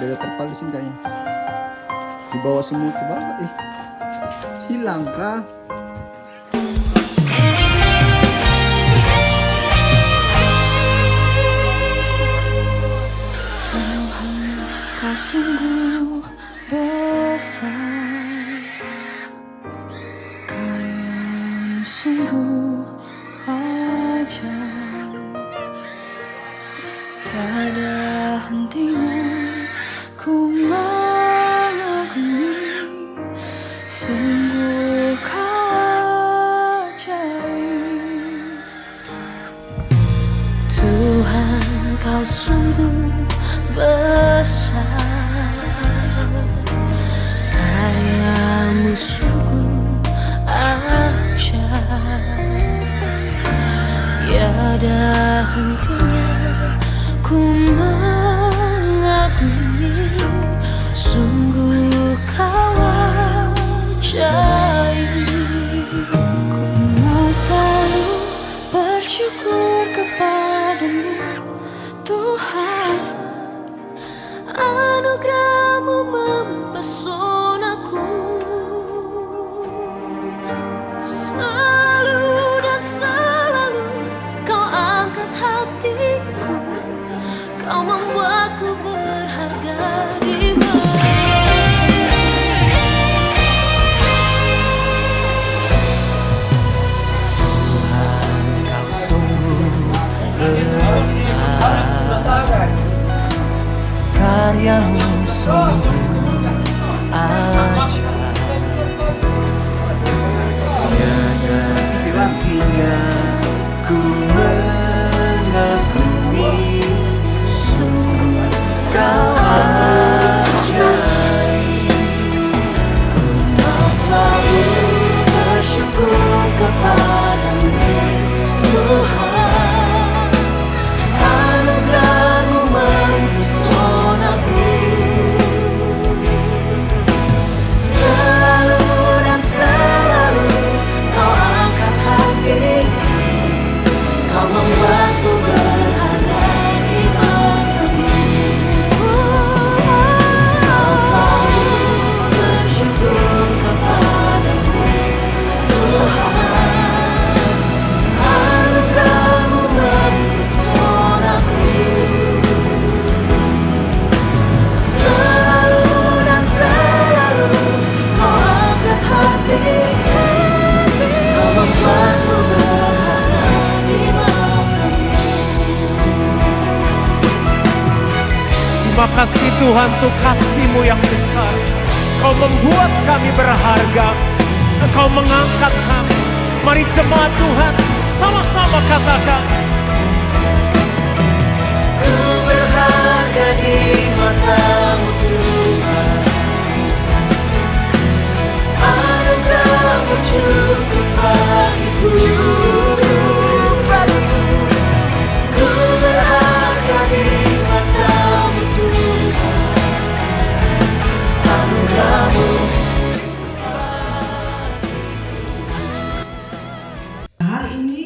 Udah terpal di sini kayaknya. Dibawa semua ke bawah. Hilang kah? Tuhan, kau sungguh besar, karyamu sungguh ajaib. Tiada hentinya ku mengagumi, sungguh kau ajaib. Tuhan, kau sungguh besar, karyamu sungguh ajaib. Tiada hentinya ku mengagumi, sungguh kau ajaib. Ku mau selalu bersyukur kepadamu Tuhan, anugerah-Mu mempesonaku. Selalu dan selalu kau angkat hatiku, kau membuatku berharga di Tuhan, kau sungguh besar, karyamu sungguh ajaib. Tiada hentinya ku mengagumi, sungguh kau ajaib. Ku mau selalu bersyukur kepadamu Tuhan, anugerah-Mu mempesonaku. Selalu dan selalu kau angkat hatiku, kau membuatku berharga di mata-Mu. Kau selalu bersyukur kepadamu Tuhan, anugerah-Mu mempesonaku. Selalu dan selalu kau angkat hatiku, kau membuatku berharga di mata-Mu. Terima kasih Tuhan untuk kasih-Mu yang besar. Kau membuat kami berharga. Engkau mengangkat kami. Mari jemaat Tuhan sama-sama katakan. Ku berharga di mata-Mu Tuhan, anugerah-Mu cukup bagiku. Ku berharga di mata-Mu Tuhan, anugerah-Mu. Hari ini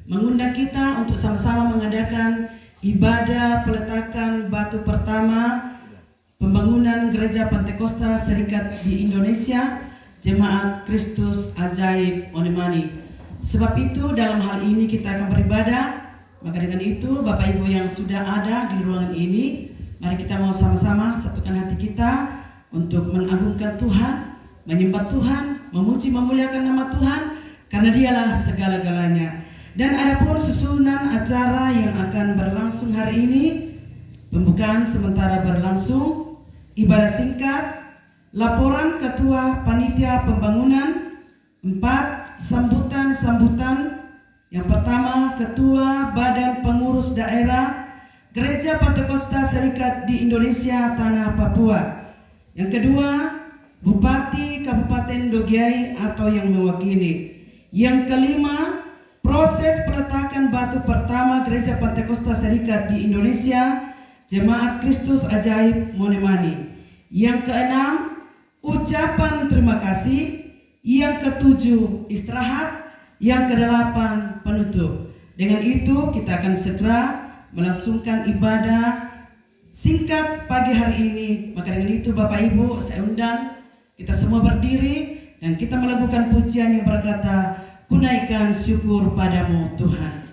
mengundang kita untuk sama-sama mengadakan ibadah peletakan batu pertama pembangunan Gereja Pantekosta Serikat di Indonesia, Jemaat Kristus Ajaib Monemani. Sebab itu dalam hal ini kita akan beribadah. Maka dengan itu Bapak Ibu yang sudah ada di ruangan ini, mari kita mau sama-sama satukan hati kita untuk mengagungkan Tuhan, menyembah Tuhan, memuji memuliakan nama Tuhan, karena Dialah segala-galanya. Dan adapun susunan acara yang akan berlangsung hari ini, pembukaan sementara berlangsung, ibadah singkat, laporan Ketua Panitia Pembangunan, 4 sambutan. Yang pertama, Ketua Badan Pengurus Daerah Gereja Pantekosta Serikat di Indonesia Tanah Papua. Yang kedua, Bupati Kabupaten Dogiai atau yang mewakili. Yang kelima, proses peletakan batu pertama Gereja Pantekosta Serikat di Indonesia, Jemaat Kristus Ajaib Monemani. Yang keenam, ucapan terima kasih. Yang ketujuh, istirahat. Yang kedelapan, penutup. Dengan itu kita akan segera melangsungkan ibadah singkat pagi hari ini. Maka dengan itu Bapak Ibu, saya undang kita semua berdiri dan kita melakukan pujian yang berkata, "Kunaikan syukur padamu Tuhan."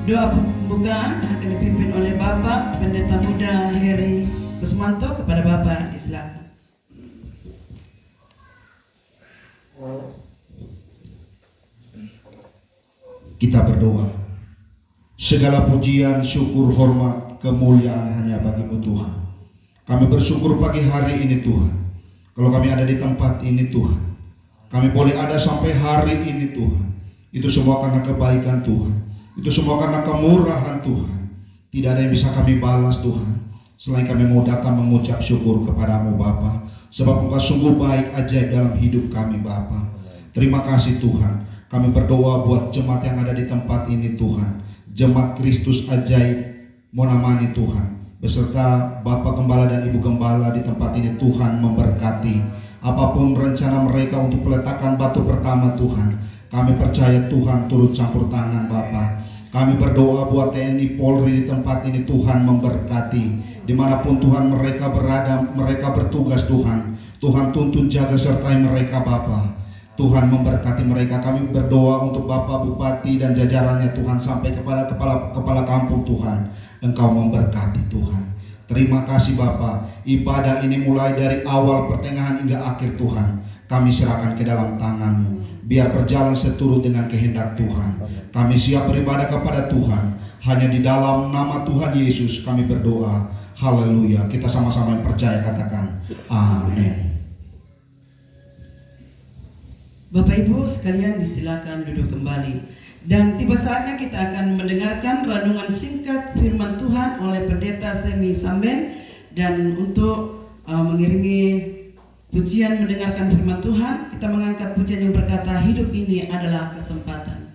Doa pembukaan akan dipimpin oleh Bapak Pendeta Muda Heri Kusmanto. Kepada Bapak disilakan. Kita berdoa. Segala pujian, syukur, hormat, kemuliaan hanya bagi-Mu Tuhan. Kami bersyukur pagi hari ini Tuhan. Kalau kami ada di tempat ini Tuhan, kami boleh ada sampai hari ini Tuhan. Itu semua karena kebaikan Tuhan. Itu semua karena kemurahan Tuhan. Tidak ada yang bisa kami balas Tuhan, selain kami mau datang mengucap syukur kepadamu Bapa. Sebab Engkau sungguh baik ajaib dalam hidup kami Bapa. Terima kasih Tuhan. Kami berdoa buat jemaat yang ada di tempat ini Tuhan. Jemaat Kristus ajaib Monamani Tuhan, beserta Bapak Gembala dan Ibu Gembala di tempat ini Tuhan memberkati. Apapun rencana mereka untuk peletakan batu pertama Tuhan, kami percaya Tuhan turut campur tangan Bapa. Kami berdoa buat TNI Polri di tempat ini Tuhan memberkati. Dimanapun Tuhan mereka berada, mereka bertugas Tuhan. Tuhan tuntun jaga sertai mereka Bapa. Tuhan memberkati mereka. Kami berdoa untuk Bapak Bupati dan jajarannya Tuhan, sampai kepada kepala kampung Tuhan. Engkau memberkati Tuhan. Terima kasih Bapa. Ibadah ini mulai dari awal, pertengahan hingga akhir Tuhan, kami serahkan ke dalam tangan-Mu. Biar berjalan seturut dengan kehendak Tuhan. Kami siap beribadah kepada Tuhan. Hanya di dalam nama Tuhan Yesus kami berdoa. Haleluya. Kita sama-sama yang percaya katakan amin. Bapak Ibu sekalian disilakan duduk kembali. Dan tiba saatnya kita akan mendengarkan renungan singkat firman Tuhan oleh Pendeta Semi Samben. Dan untuk mengiringi pujian mendengarkan firman Tuhan, kita mengangkat pujian yang berkata, hidup ini adalah kesempatan.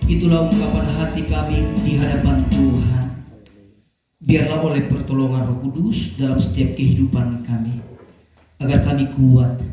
Itulah ungkapan hati kami di hadapan Tuhan. Biarlah oleh pertolongan Roh Kudus dalam setiap kehidupan kami, agar kami kuat,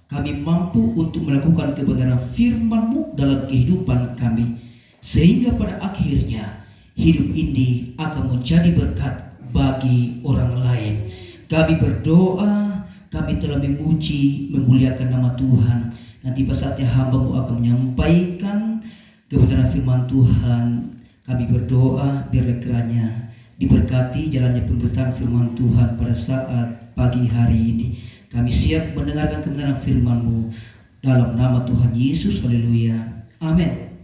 kami mampu untuk melakukan kebenaran firman-Mu dalam kehidupan kami, sehingga pada akhirnya hidup ini akan menjadi berkat bagi orang lain. Kami berdoa, kami telah memuji, memuliakan nama Tuhan. Nanti pada saatnya hamba-Mu akan menyampaikan kebenaran firman Tuhan. Kami berdoa biarlah kiranya diberkati jalannya pemberitaan firman Tuhan pada saat pagi hari ini. Kami siap mendengarkan kebenaran firman-Mu dalam nama Tuhan Yesus. Haleluya. Amin.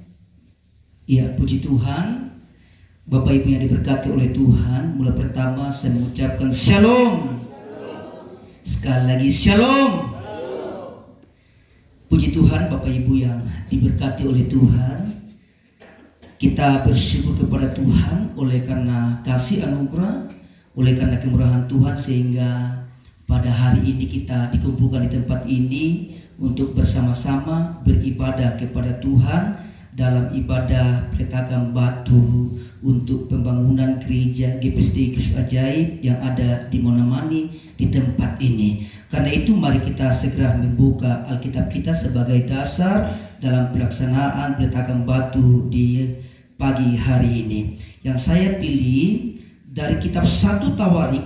Ya, puji Tuhan. Bapak Ibu yang diberkati oleh Tuhan, mulai pertama saya mengucapkan shalom. Sekali lagi shalom. Puji Tuhan Bapak Ibu yang diberkati oleh Tuhan. Kita bersyukur kepada Tuhan oleh karena kasih anugerah, oleh karena kemurahan Tuhan, sehingga pada hari ini kita dikumpulkan di tempat ini untuk bersama-sama beribadah kepada Tuhan dalam ibadah peletakan batu untuk pembangunan gereja GPSD Kristus Ajaib yang ada di Monomani di tempat ini. Karena itu mari kita segera membuka Alkitab kita sebagai dasar dalam pelaksanaan peletakan batu di pagi hari ini. Yang saya pilih dari kitab 1 Tawarik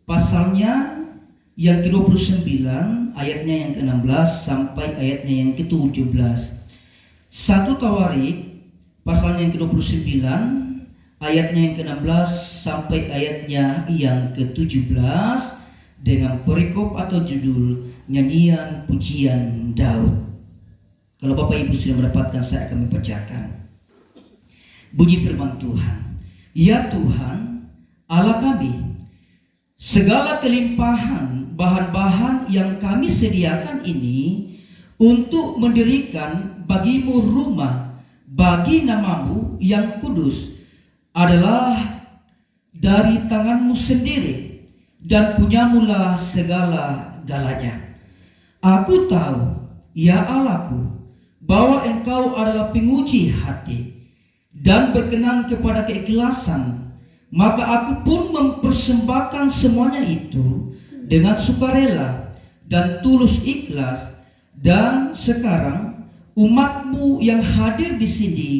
pasalnya yang ke-29, ayatnya yang ke-16 sampai ayatnya yang ke-17. 1 Tawarik pasalnya yang ke-29, ayatnya yang ke-16 sampai ayatnya yang ke-17 dengan perikop atau judul nyanyian pujian Daud. Kalau Bapak Ibu sudah mendapatkan, saya akan membacakan. Bunyi firman Tuhan. Ya Tuhan, Allah kami, segala kelimpahan bahan-bahan yang kami sediakan ini untuk mendirikan bagimu rumah bagi namamu yang kudus adalah dari tanganmu sendiri, dan punyamulah segala-galanya. Aku tahu, ya Allahku, bahwa Engkau adalah penguji hati dan berkenan kepada keikhlasan. Maka aku pun mempersembahkan semuanya itu dengan sukarela dan tulus ikhlas. Dan sekarang umatmu yang hadir di sini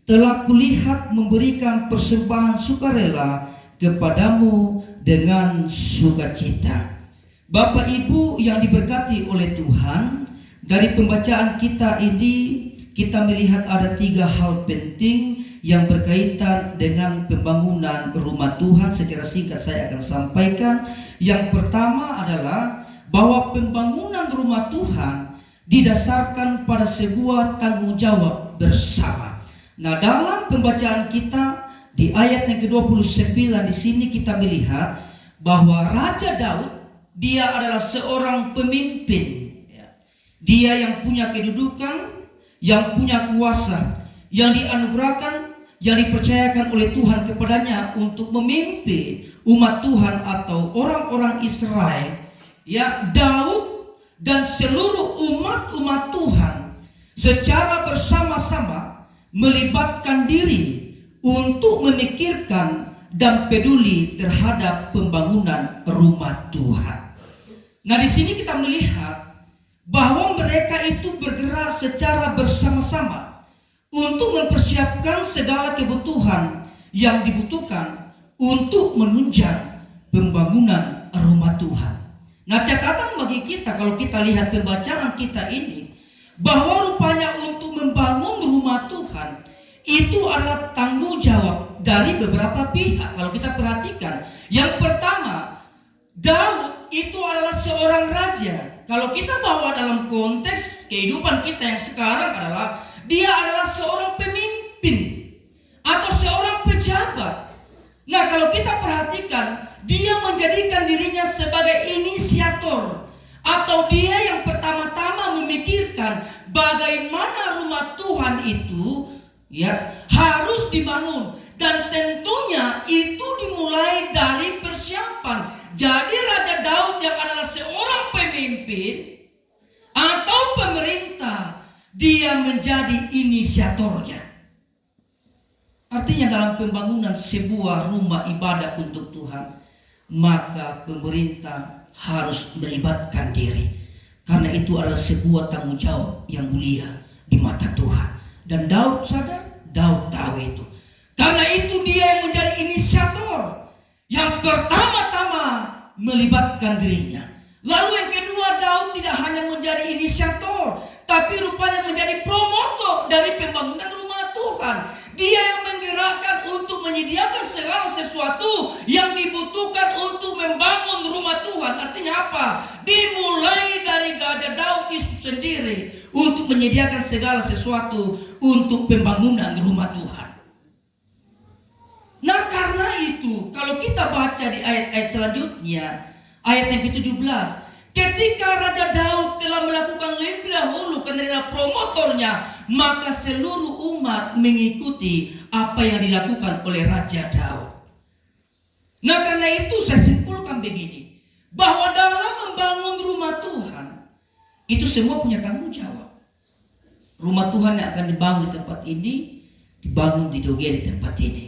telah kulihat memberikan persembahan sukarela kepadamu dengan sukacita. Bapak Ibu yang diberkati oleh Tuhan, dari pembacaan kita ini kita melihat ada 3 hal penting yang berkaitan dengan pembangunan rumah Tuhan. Secara singkat saya akan sampaikan. Yang pertama adalah bahwa pembangunan rumah Tuhan didasarkan pada sebuah tanggung jawab bersama. Nah, dalam pembacaan kita di ayat yang ke-29 di sini kita melihat bahwa Raja Daud, dia adalah seorang pemimpin. Dia yang punya kedudukan, yang punya kuasa, yang dianugerahkan, yang dipercayakan oleh Tuhan kepadanya untuk memimpin umat Tuhan atau orang-orang Israel. Ya, Daud dan seluruh umat-umat Tuhan secara bersama-sama melibatkan diri untuk memikirkan dan peduli terhadap pembangunan rumah Tuhan. Nah, di sini kita melihat bahwa mereka itu bergerak secara bersama-sama untuk mempersiapkan segala kebutuhan yang dibutuhkan untuk menunjang pembangunan rumah Tuhan. Nah, catatan bagi kita kalau kita lihat pembacaan kita ini, bahwa rupanya untuk membangun rumah Tuhan itu adalah tanggung jawab dari beberapa pihak. Kalau kita perhatikan, yang pertama, Daud itu adalah seorang raja. Kalau kita bawa dalam konteks kehidupan kita yang sekarang adalah dia adalah seorang pemimpin atau seorang pejabat. Nah, kalau kita perhatikan, dia menjadikan dirinya sebagai inisiator, atau dia yang pertama-tama memikirkan bagaimana rumah Tuhan itu harus dibangun, dan tentunya itu dimulai dari persiapan. Jadi Raja Daud yang adalah seorang pemimpin atau pemerintah, dia menjadi inisiatornya. Artinya dalam pembangunan sebuah rumah ibadah untuk Tuhan, maka pemerintah harus melibatkan diri, karena itu adalah sebuah tanggung jawab yang mulia di mata Tuhan. Dan Daud sadar, Daud tahu itu. Karena itu dia yang menjadi inisiator, yang pertama-tama melibatkan dirinya. Lalu yang kedua, Daud tidak hanya menjadi inisiator, tapi rupanya menjadi promotor dari pembangunan rumah Tuhan. Dia yang menggerakkan untuk menyediakan segala sesuatu yang dibutuhkan untuk membangun rumah Tuhan. Artinya apa? Dimulai dari Raja Daud itu sendiri untuk menyediakan segala sesuatu untuk pembangunan rumah Tuhan. Nah, karena itu kalau kita baca di ayat-ayat selanjutnya, ayat yang ke-17, ketika Raja Daud telah melakukan lebih dahulu karena promotornya, maka seluruh umat mengikuti apa yang dilakukan oleh Raja Daud. Nah, karena itu saya simpulkan begini, bahwa dalam membangun rumah Tuhan itu semua punya tanggung jawab. Rumah Tuhan yang akan dibangun di tempat ini, dibangun di Dogere di tempat ini.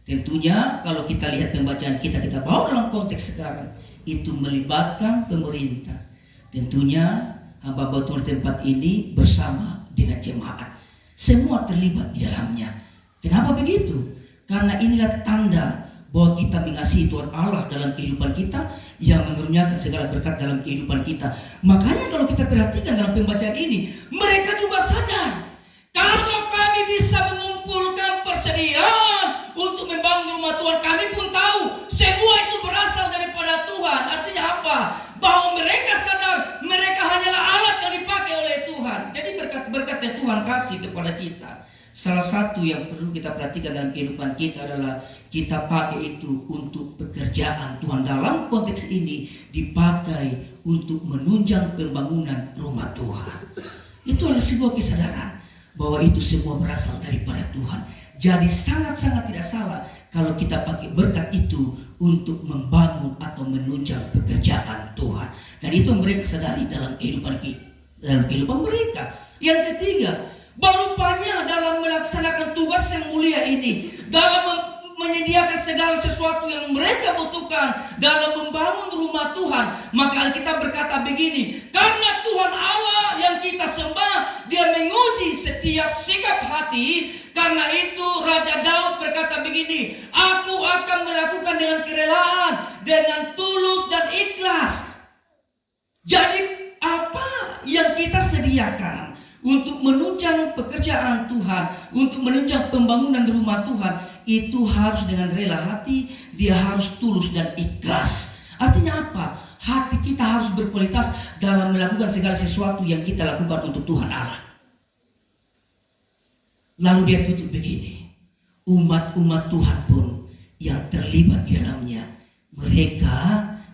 Tentunya kalau kita lihat pembacaan kita bawa dalam konteks sekarang, itu melibatkan pemerintah. Tentunya hamba-hamba Tuhan di tempat ini bersama dengan jemaat, semua terlibat di dalamnya. Kenapa begitu? Karena inilah tanda bahwa kita mengasihi Tuhan Allah dalam kehidupan kita, yang mengerjakan segala berkat dalam kehidupan kita. Makanya kalau kita perhatikan dalam pembacaan ini, mereka juga sadar kalau kami bisa mengumpulkan persediaan untuk membangun rumah Tuhan, kami pun tahu semua itu berasal daripada Tuhan. Artinya apa? Bahwa mereka sadar mereka hanyalah alat yang dipakai oleh Tuhan. Jadi berkat-berkat yang Tuhan kasih kepada kita, salah satu yang perlu kita perhatikan dalam kehidupan kita adalah kita pakai itu untuk pekerjaan Tuhan. Dalam konteks ini dipakai untuk menunjang pembangunan rumah Tuhan. Itu adalah sebuah kesadaran bahwa itu semua berasal daripada Tuhan. Jadi sangat-sangat tidak salah kalau kita pakai berkat itu untuk membangun atau menunjang pekerjaan Tuhan. Dan itu mereka sadari dalam kehidupan mereka. Yang ketiga, berupanya dalam melaksanakan tugas yang mulia ini, dalam menyediakan segala sesuatu yang mereka butuhkan dalam membangun rumah Tuhan. Maka Alkitab berkata begini, karena Tuhan Allah yang kita sembah, Dia menguji setiap sikap hati. Karena itu Raja Daud berkata begini, aku akan melakukan dengan kerelaan, dengan tulus dan ikhlas. Jadi apa yang kita sediakan untuk menunjang pekerjaan Tuhan, untuk menunjang pembangunan rumah Tuhan, itu harus dengan rela hati, dia harus tulus dan ikhlas. Artinya apa? Hati kita harus berkualitas dalam melakukan segala sesuatu yang kita lakukan untuk Tuhan Allah. Lalu dia tutup begini, umat-umat Tuhan pun yang terlibat di dalamnya, mereka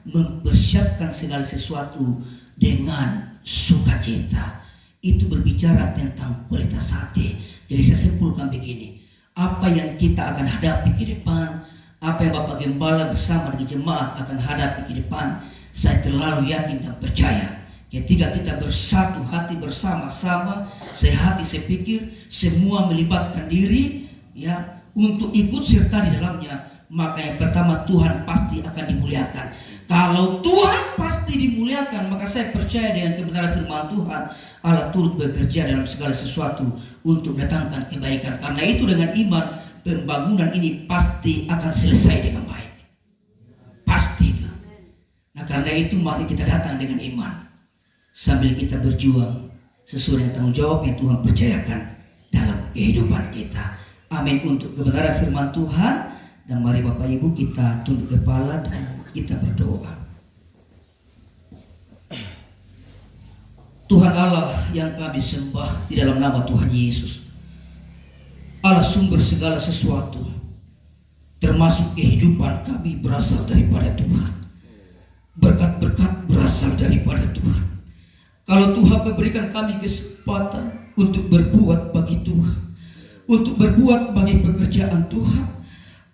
mempersiapkan segala sesuatu dengan sukacita. Itu berbicara tentang kualitas hati. Jadi saya simpulkan begini, apa yang kita akan hadapi ke depan, apa yang Bapak Gembala bersama dengan jemaat akan hadapi ke depan, saya terlalu yakin dan percaya ketika kita bersatu hati bersama-sama, sehati sepikir, semua melibatkan diri ya untuk ikut serta di dalamnya, maka yang pertama Tuhan pasti akan dimuliakan. Kalau Tuhan pasti dimuliakan, maka saya percaya dengan kebenaran firman Tuhan, Allah turut bekerja dalam segala sesuatu untuk mendatangkan kebaikan. Karena itu dengan iman, pembangunan ini pasti akan selesai dengan baik. Pasti itu. Nah karena itu mari kita datang dengan iman, sambil kita berjuang sesuai dengan tanggung jawab yang Tuhan percayakan dalam kehidupan kita. Amin untuk kebenaran firman Tuhan. Dan mari Bapak Ibu kita tunduk kepala dan kita berdoa. Tuhan Allah yang kami sembah di dalam nama Tuhan Yesus, Allah sumber segala sesuatu, termasuk kehidupan kami berasal daripada Tuhan. Berkat-berkat berasal daripada Tuhan. Kalau Tuhan memberikan kami kesempatan untuk berbuat bagi Tuhan, untuk berbuat bagi pekerjaan Tuhan,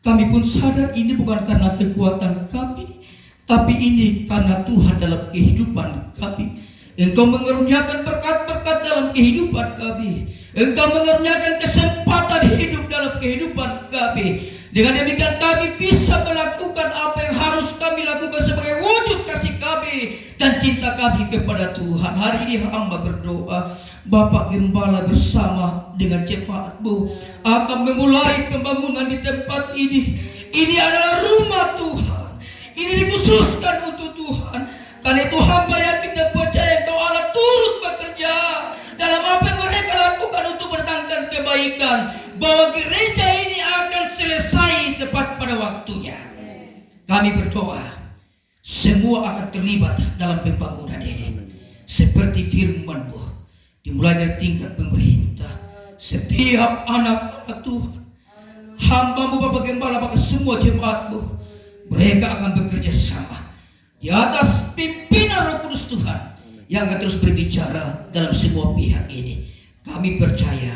kami pun sadar ini bukan karena kekuatan kami, tapi ini karena Tuhan dalam kehidupan kami. Engkau mengaruniakan berkat-berkat dalam kehidupan kami. Engkau mengaruniakan kesempatan hidup dalam kehidupan kami. Dengan demikian kami bisa melakukan apa yang harus kami lakukan sebagai wujud kasih kami dan cinta kami kepada Tuhan. Hari ini hamba berdoa, Bapak Gembala bersama dengan jemaat-Mu akan memulai pembangunan di tempat ini. Ini adalah rumah Tuhan. Ini dikhususkan untuk Tuhan. Karena itu hamba yakin dan percaya Engkau Allah turut bekerja dalam apa yang mereka lakukan untuk mendatangkan kebaikan, bahwa gereja ini akan selesai tepat pada waktunya. Kami berdoa semua akan terlibat dalam pembangunan ini seperti firman-Mu, dimulai dari tingkat pemerintah, setiap anak-anak Tuhan, hamba-Mu Bapak Gembala, bahkan semua jemaat-Mu, mereka akan bekerja sama di atas pimpinan Roh Kudus Tuhan yang akan terus berbicara dalam semua pihak ini. Kami percaya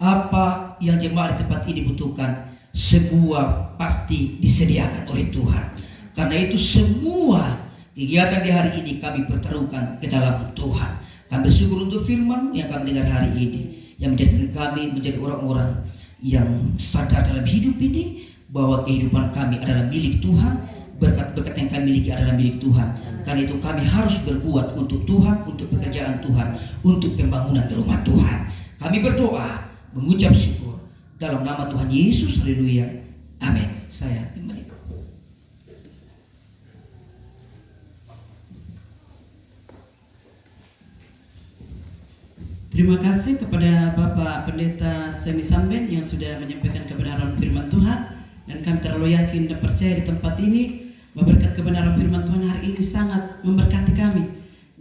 apa yang jemaat di tempat ini butuhkan semua pasti disediakan oleh Tuhan. Karena itu semua kegiatan di hari ini kami pertaruhkan ke dalam Tuhan. Kami bersyukur untuk firman yang kami dengar hari ini, yang menjadikan kami menjadi orang-orang yang sadar dalam hidup ini bahwa kehidupan kami adalah milik Tuhan. Berkat-berkat yang kami miliki adalah milik Tuhan. Karena itu kami harus berbuat untuk Tuhan, untuk pekerjaan Tuhan, untuk pembangunan rumah Tuhan. Kami berdoa, mengucap syukur dalam nama Tuhan Yesus. Haleluya. Amin. Saya kembali. Terima kasih kepada Bapak Pendeta Semi Samben yang sudah menyampaikan kebenaran firman Tuhan. Dan kami terlalu yakin dan percaya di tempat ini berkat kebenaran firman Tuhan hari ini sangat memberkati kami.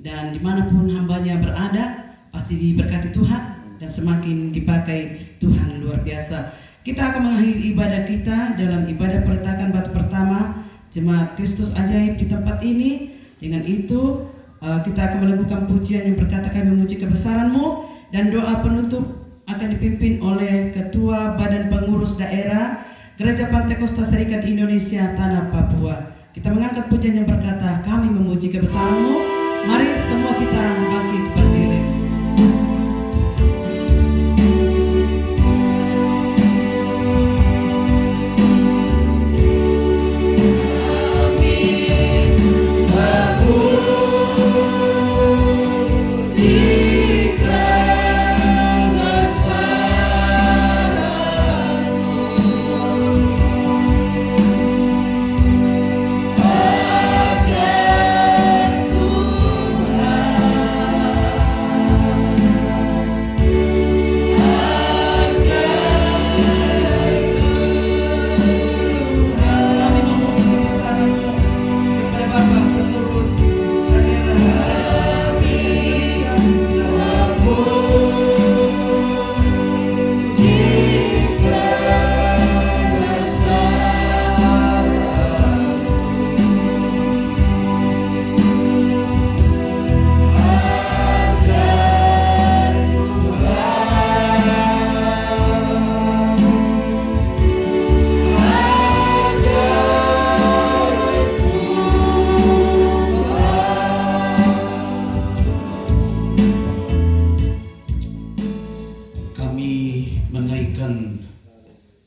Dan dimanapun hambanya berada pasti diberkati Tuhan dan semakin dipakai Tuhan luar biasa. Kita akan mengakhiri ibadah kita dalam ibadah peletakan batu pertama Jemaat Kristus Ajaib di tempat ini. Dengan itu kita akan melakukan pujian yang berkata, kami memuji kebesaran-Mu, dan doa penutup akan dipimpin oleh Ketua Badan Pengurus Daerah Gereja Pantekosta Serikat Indonesia Tanah Papua. Kita mengangkat pujian yang berkata, kami memuji kebesaran-Mu. Mari semua kita bangkit berdiri.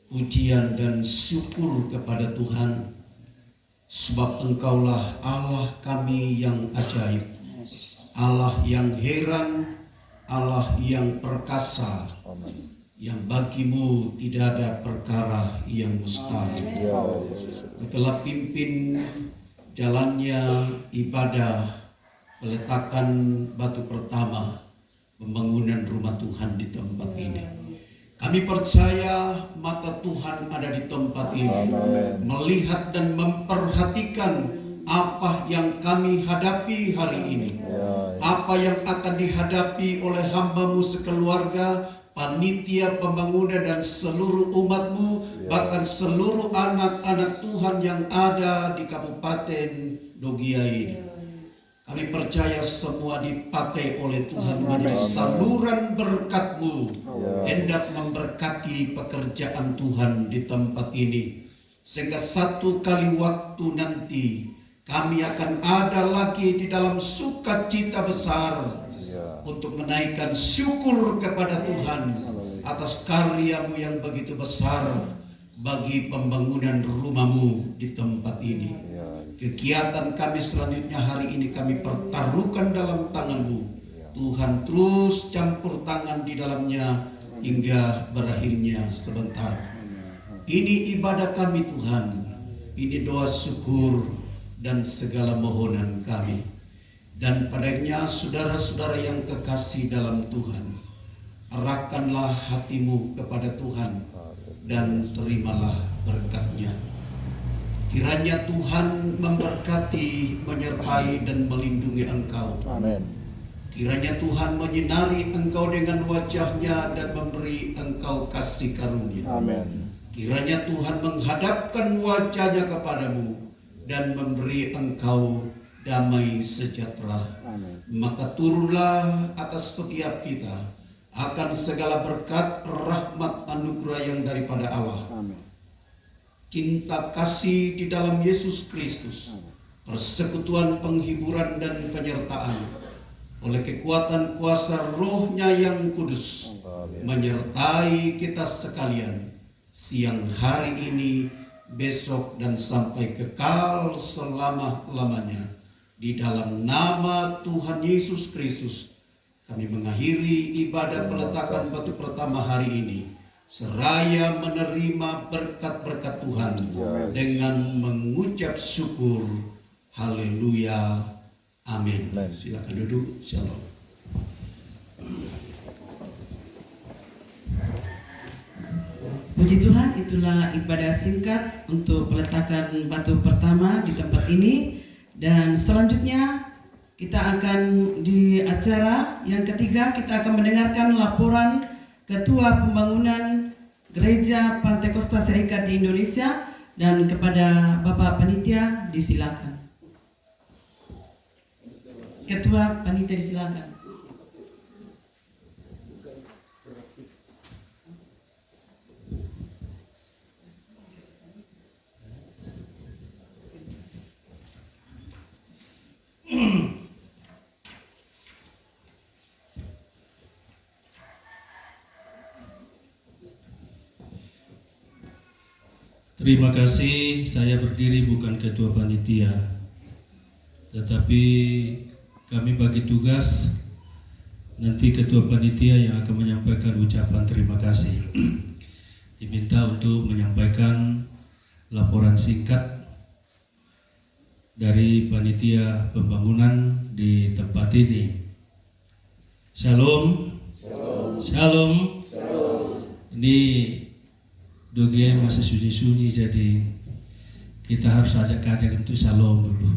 Pujian dan syukur kepada Tuhan, sebab Engkaulah Allah kami yang ajaib, Allah yang heran, Allah yang perkasa, yang bagimu tidak ada perkara yang mustahil. Kau telah pimpin jalannya ibadah peletakan batu pertama pembangunan rumah Tuhan di tempat ini. Kami percaya mata Tuhan ada di tempat ini, melihat dan memperhatikan apa yang kami hadapi hari ini, apa yang akan dihadapi oleh hamba-Mu sekeluarga, panitia pembangunan dan seluruh umat-Mu, bahkan seluruh anak-anak Tuhan yang ada di Kabupaten Dogia ini. Kami percaya semua dipakai oleh Tuhan menjadi saluran berkat-Mu, hendak memberkati pekerjaan Tuhan di tempat ini. Sehingga satu kali waktu nanti kami akan ada lagi di dalam sukacita besar untuk menaikkan syukur kepada Tuhan atas karya-Mu yang begitu besar bagi pembangunan rumah-Mu di tempat ini. Kegiatan kami selanjutnya hari ini kami pertaruhkan dalam tangan-Mu. Tuhan terus campur tangan di dalamnya hingga berakhirnya sebentar. Ini ibadah kami Tuhan, ini doa syukur dan segala mohonan kami. Dan padanya saudara-saudara yang kekasih dalam Tuhan, arahkanlah hatimu kepada Tuhan dan terimalah berkat-Nya. Kiranya Tuhan memberkati, menyertai dan melindungi engkau. Amin. Kiranya Tuhan menyinari engkau dengan wajah-Nya dan memberi engkau kasih karunia. Amin. Kiranya Tuhan menghadapkan wajah-Nya kepadamu dan memberi engkau damai sejahtera. Amin. Maka turunlah atas setiap kita akan segala berkat, rahmat, anugerah yang daripada Allah. Amin. Cinta kasih di dalam Yesus Kristus, persekutuan, penghiburan dan penyertaan oleh kekuatan kuasa Roh-Nya yang kudus menyertai kita sekalian siang hari ini, besok dan sampai kekal selama-lamanya. Di dalam nama Tuhan Yesus Kristus kami mengakhiri ibadah peletakan batu pertama hari ini, seraya menerima berkat-berkat Tuhan dengan mengucap syukur. Haleluya. Amin. Silakan duduk. Shalom. Puji Tuhan, itulah ibadah singkat untuk peletakan batu pertama di tempat ini. Dan selanjutnya kita akan di acara yang ketiga, kita akan mendengarkan laporan Ketua Pembangunan Gereja Pantekosta Serikat di Indonesia, dan kepada Bapak Panitia disilakan. Ketua Panitia disilakan. Terima kasih, saya berdiri bukan ketua panitia, tetapi kami bagi tugas nanti ketua panitia yang akan menyampaikan ucapan terima kasih. Diminta untuk menyampaikan laporan singkat dari panitia pembangunan di tempat ini. Shalom. Shalom. Ini Dogia masih sunyi-sunyi, jadi kita harus ajak untuk shalom dulu.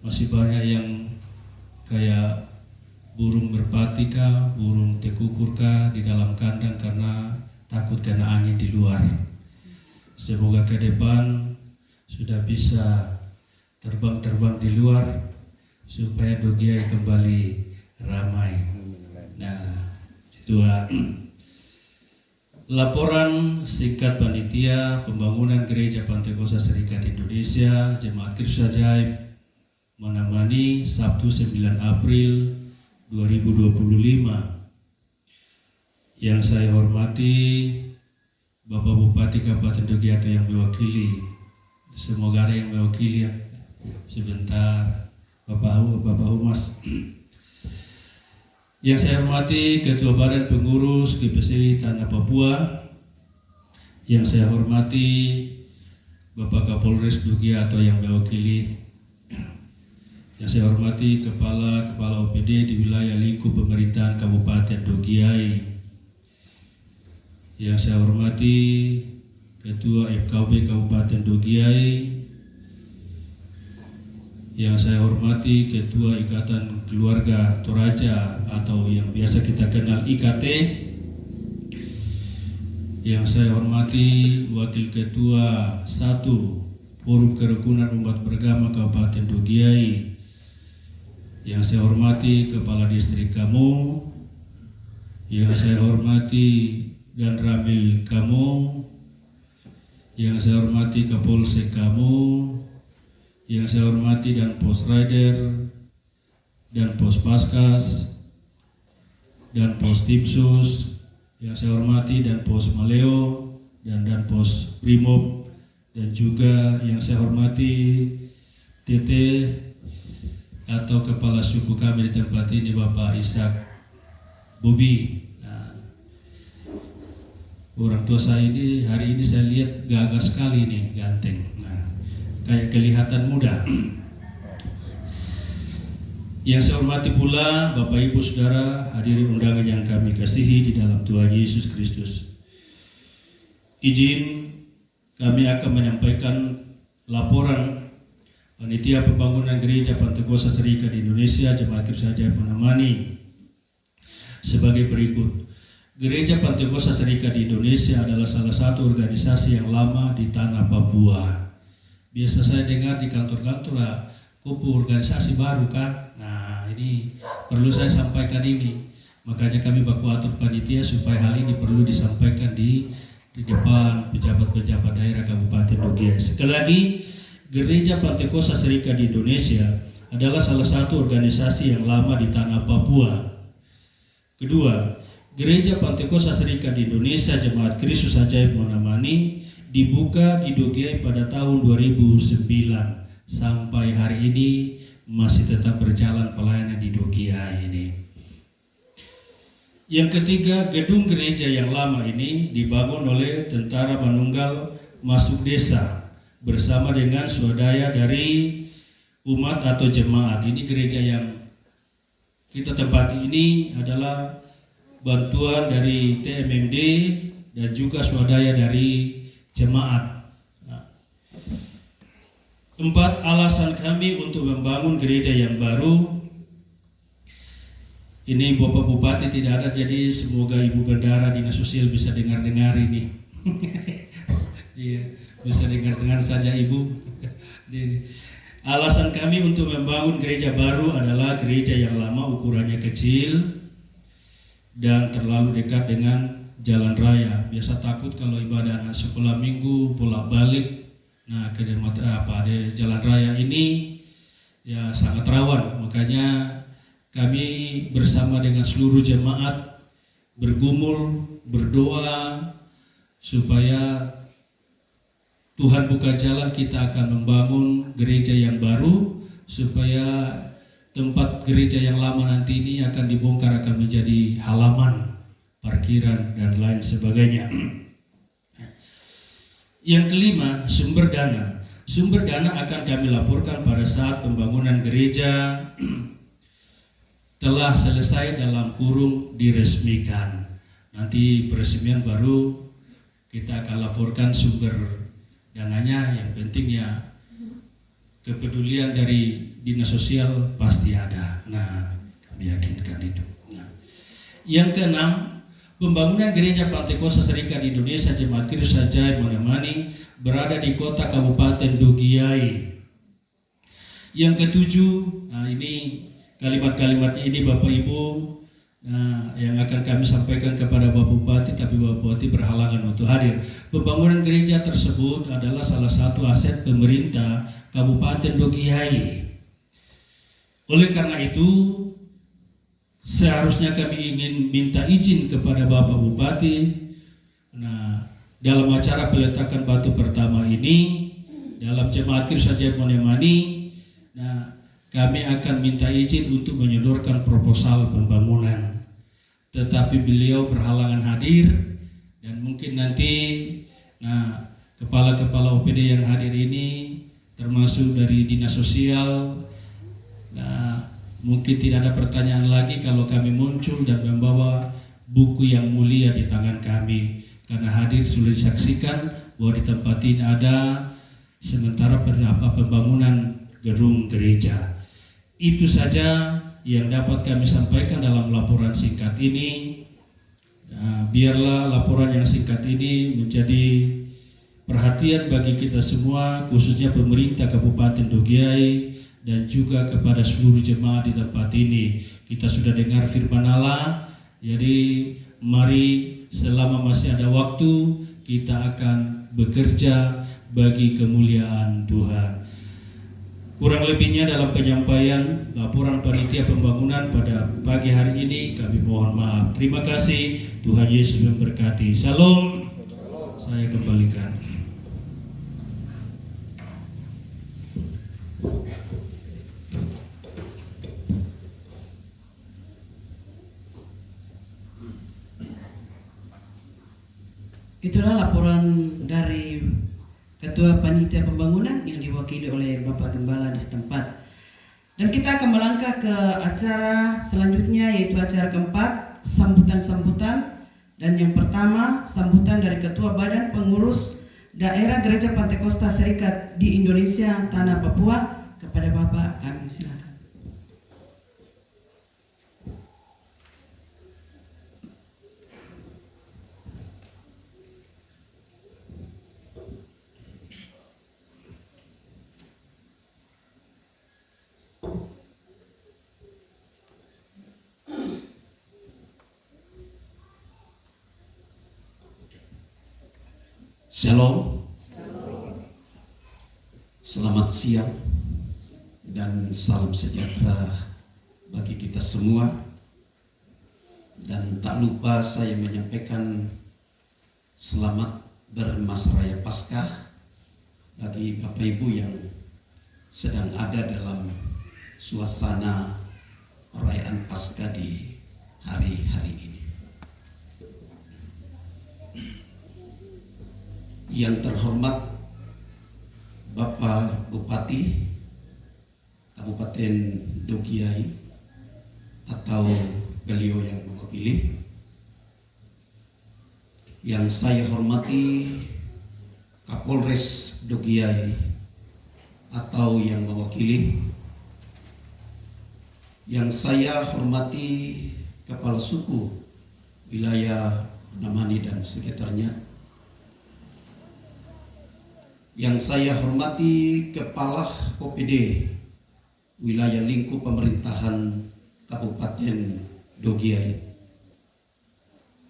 Masih banyak yang kayak burung merpati kah, burung tekukur kah di dalam kandang karena takut kena angin di luar. Semoga ke depan sudah bisa terbang-terbang di luar supaya Dogia kembali ramai. Nah, itu laporan singkat panitia pembangunan Gereja Pantekosta Serikat Indonesia Jemaat Kristus Ajaib Monamani Sabtu 9 April 2025. Yang saya hormati Bapak Bupati Kabupaten Dogiato yang mewakili, semoga ada yang mewakili ya. Sebentar, Bapak Humas. Yang saya hormati Ketua Badan Pengurus GPC Tanah Papua. Yang saya hormati Bapak Kapolres Dogiato yang mewakili. Yang saya hormati Kepala OPD di wilayah lingkup pemerintahan Kabupaten Dogiai. Yang saya hormati Ketua FKB Kabupaten Dogiai. Yang saya hormati Ketua Ikatan Keluarga Toraja atau yang biasa kita kenal IKT. Yang saya hormati Wakil Ketua 1 Forum Kerukunan Umat Beragama Kabupaten Dogiai. Yang saya hormati Kepala Distrik Kamu. Yang saya hormati Dan Ramil Kamu. Yang saya hormati Kapolsek Kamu. Yang saya hormati dan Pos Rider dan Pos Paskas dan Pos Tipsus, yang saya hormati dan Pos Maleo dan Pos Brimob, dan juga yang saya hormati TT atau Kepala Suku kami di tempat ini Bapak Ishak Bobi. Nah, orang tua saya ini hari ini saya lihat gagah sekali nih, ganteng. Kayak kelihatan muda. Yang saya hormati pula Bapak Ibu Saudara hadirin undangan yang kami kasihi di dalam Tuhan Yesus Kristus. Izin kami akan menyampaikan laporan Panitia Pembangunan Gereja Pantekosta Serikat Indonesia Jemaat Kristus Ajaib Monamani sebagai berikut. Gereja Pantekosta Serikat Indonesia adalah salah satu organisasi yang lama di tanah Papua. Biasa saya dengar di kantor-kantor kupu organisasi baru kan. Nah, ini perlu saya sampaikan ini. Makanya kami baku atur panitia supaya hal ini perlu disampaikan di depan pejabat-pejabat daerah Kabupaten Dogiai. Sekali lagi, Gereja Pantekosta Serikat di Indonesia adalah salah satu organisasi yang lama di tanah Papua. Kedua, Gereja Pantekosta Serikat di Indonesia Jemaat Kristus Ajaib Monamani dibuka di Dogiai pada tahun 2009. Sampai hari ini masih tetap berjalan pelayanan di Dogiai ini. Yang ketiga, gedung gereja yang lama ini dibangun oleh Tentara Manunggal Masuk Desa bersama dengan swadaya dari umat atau jemaat. Ini gereja yang kita tempati ini adalah bantuan dari TMMD dan juga swadaya dari jemaat. Empat, alasan kami untuk membangun gereja yang baru. Ini Bapak Bupati tidak ada, jadi semoga Ibu Bendara Dinas Sosial bisa dengar-dengar ini. Iya, bisa dengar-dengar saja Ibu. Alasan kami untuk membangun gereja baru adalah gereja yang lama ukurannya kecil dan terlalu dekat dengan jalan raya. Biasa takut kalau ibadah anak sekolah minggu bolak-balik. Nah, di jalan raya ini ya sangat rawan. Makanya kami bersama dengan seluruh jemaat bergumul, berdoa supaya Tuhan buka jalan, kita akan membangun gereja yang baru supaya tempat gereja yang lama nanti ini akan dibongkar, akan menjadi halaman, parkiran, dan lain sebagainya. Yang kelima, sumber dana. Sumber dana akan kami laporkan pada saat pembangunan gereja telah selesai dalam kurung diresmikan. Nanti peresmian baru kita akan laporkan sumber dananya. Yang penting ya kepedulian dari dinas sosial pasti ada. Nah, kami yakinkan itu. Nah, yang keenam, pembangunan gereja Pantekosta Serikat Indonesia Jemaat Kristus Ajaib Monemani berada di kota Kabupaten Dogiai. Yang ketujuh, nah ini kalimat-kalimatnya ini Bapak Ibu, yang akan kami sampaikan kepada Bapak Bupati, tapi Bapak Bupati berhalangan untuk hadir. Pembangunan gereja tersebut adalah salah satu aset pemerintah Kabupaten Dogiai. Oleh karena itu, seharusnya kami ingin minta izin kepada Bapak Bupati. Nah, dalam acara peletakan batu pertama ini dalam Jemaat Kristus Ajaib Monemani, nah, kami akan minta izin untuk menyodorkan proposal pembangunan. Tetapi beliau berhalangan hadir, dan mungkin nanti nah, kepala-kepala OPD yang hadir ini termasuk dari dinas sosial. Nah, mungkin tidak ada pertanyaan lagi kalau kami muncul dan membawa buku yang mulia di tangan kami, karena hadir sudah disaksikan bahwa di tempat ini ada sementara pembangunan gedung gereja. Itu saja yang dapat kami sampaikan dalam laporan singkat ini. Nah, biarlah laporan yang singkat ini menjadi perhatian bagi kita semua, khususnya pemerintah Kabupaten Dogiai dan juga kepada seluruh jemaat di tempat ini. Kita sudah dengar firman Allah, jadi mari selama masih ada waktu kita akan bekerja bagi kemuliaan Tuhan. Kurang lebihnya dalam penyampaian laporan panitia pembangunan pada pagi hari ini kami mohon maaf. Terima kasih, Tuhan Yesus memberkati. Shalom. Saya kembalikan. Itulah laporan dari Ketua Panitia Pembangunan yang diwakili oleh Bapak Gembala di setempat. Dan kita akan melangkah ke acara selanjutnya, yaitu acara keempat, sambutan-sambutan. Dan yang pertama, sambutan dari Ketua Badan Pengurus Daerah Gereja Pantekosta Serikat di Indonesia Tanah Papua. Kepada Bapak kami silakan. Shalom. Selamat siang dan salam sejahtera bagi kita semua. Dan tak lupa saya menyampaikan selamat bermas raya Paskah bagi Bapak Ibu yang sedang ada dalam suasana perayaan Paskah di hari-hari ini. Yang terhormat Bapak Bupati Kabupaten Dogiai atau beliau yang mewakili, yang saya hormati Kapolres Dogiai atau yang mewakili, yang saya hormati Kepala Suku Wilayah Monemani dan sekitarnya, yang saya hormati Kepala OPD Wilayah Lingkup Pemerintahan Kabupaten Dogiai,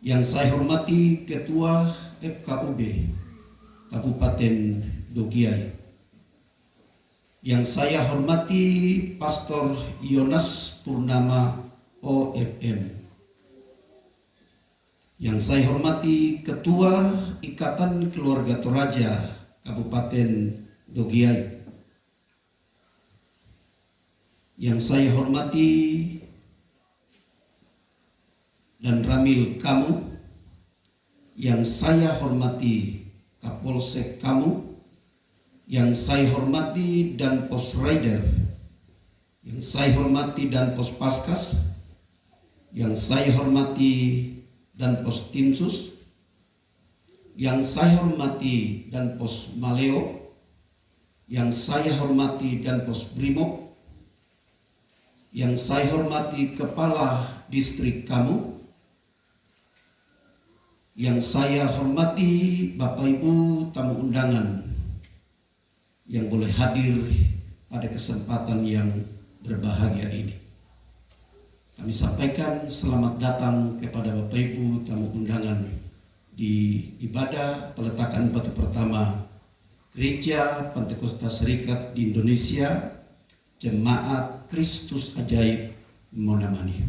yang saya hormati Ketua FKUB Kabupaten Dogiai, yang saya hormati Pastor Yonas Purnama OFM, yang saya hormati Ketua Ikatan Keluarga Toraja Kabupaten Dogiai. Yang saya hormati dan Ramil kamu, yang saya hormati Kapolsek kamu, yang saya hormati dan Pos Rider, yang saya hormati dan Pos Paskas, yang saya hormati dan Pos Timsus, yang saya hormati dan Pos Maleo, yang saya hormati dan Pos Brimob, yang saya hormati Kepala Distrik kamu, yang saya hormati Bapak Ibu tamu undangan yang boleh hadir pada kesempatan yang berbahagia ini. Kami sampaikan selamat datang kepada Bapak Ibu tamu undangan di ibadah peletakan batu pertama Gereja Pantekosta Serikat di Indonesia, Jemaat Kristus Ajaib Monamani.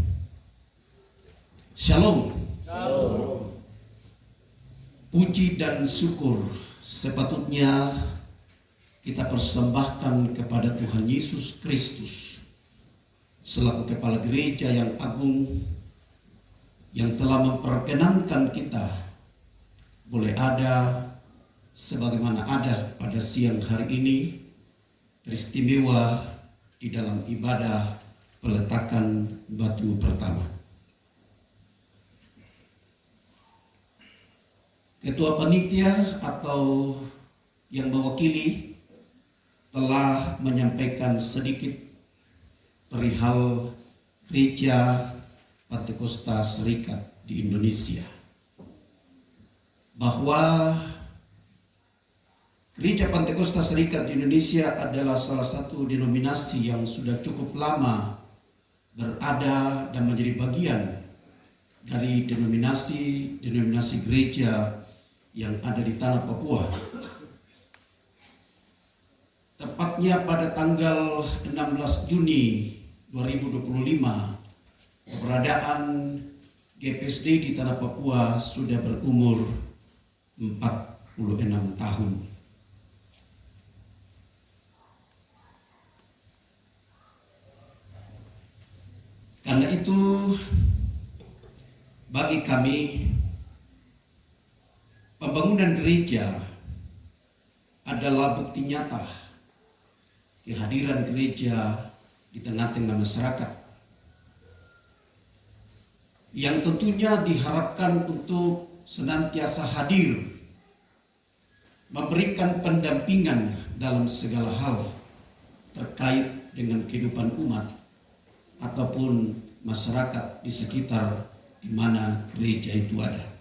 Shalom. Puji dan syukur sepatutnya kita persembahkan kepada Tuhan Yesus Kristus selaku Kepala Gereja yang agung, yang telah memperkenankan kita boleh ada sebagaimana ada pada siang hari ini, teristimewa di dalam ibadah peletakan batu pertama. Ketua Panitia atau yang mewakili telah menyampaikan sedikit perihal Gereja Pantekosta Serikat di Indonesia, bahwa Gereja Pantekosta Serikat di Indonesia adalah salah satu denominasi yang sudah cukup lama berada dan menjadi bagian dari denominasi gereja yang ada di tanah Papua. Tepatnya pada tanggal 16 Juni 2025, keberadaan GPSD di tanah Papua sudah berumur 46 tahun. Karena itu, bagi kami, pembangunan gereja adalah bukti nyata kehadiran gereja di tengah-tengah masyarakat, yang tentunya diharapkan untuk senantiasa hadir, memberikan pendampingan dalam segala hal terkait dengan kehidupan umat ataupun masyarakat di sekitar di mana gereja itu ada.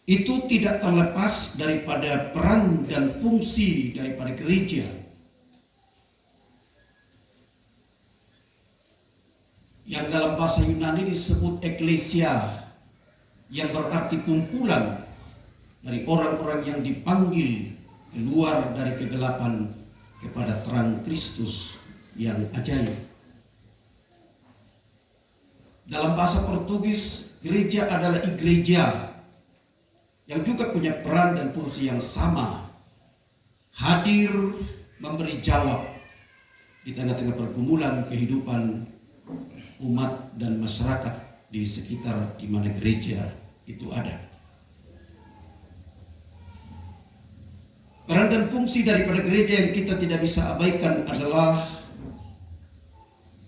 Itu tidak terlepas daripada peran dan fungsi daripada gereja yang dalam bahasa Yunani disebut eklesia, yang berarti kumpulan dari orang-orang yang dipanggil keluar dari kegelapan kepada terang Kristus yang ajaib. Dalam bahasa Portugis, gereja adalah igreja, yang juga punya peran dan fungsi yang sama, hadir memberi jawab di tengah-tengah pergumulan kehidupan umat dan masyarakat di sekitar di mana gereja itu ada. Peran dan fungsi daripada gereja yang kita tidak bisa abaikan adalah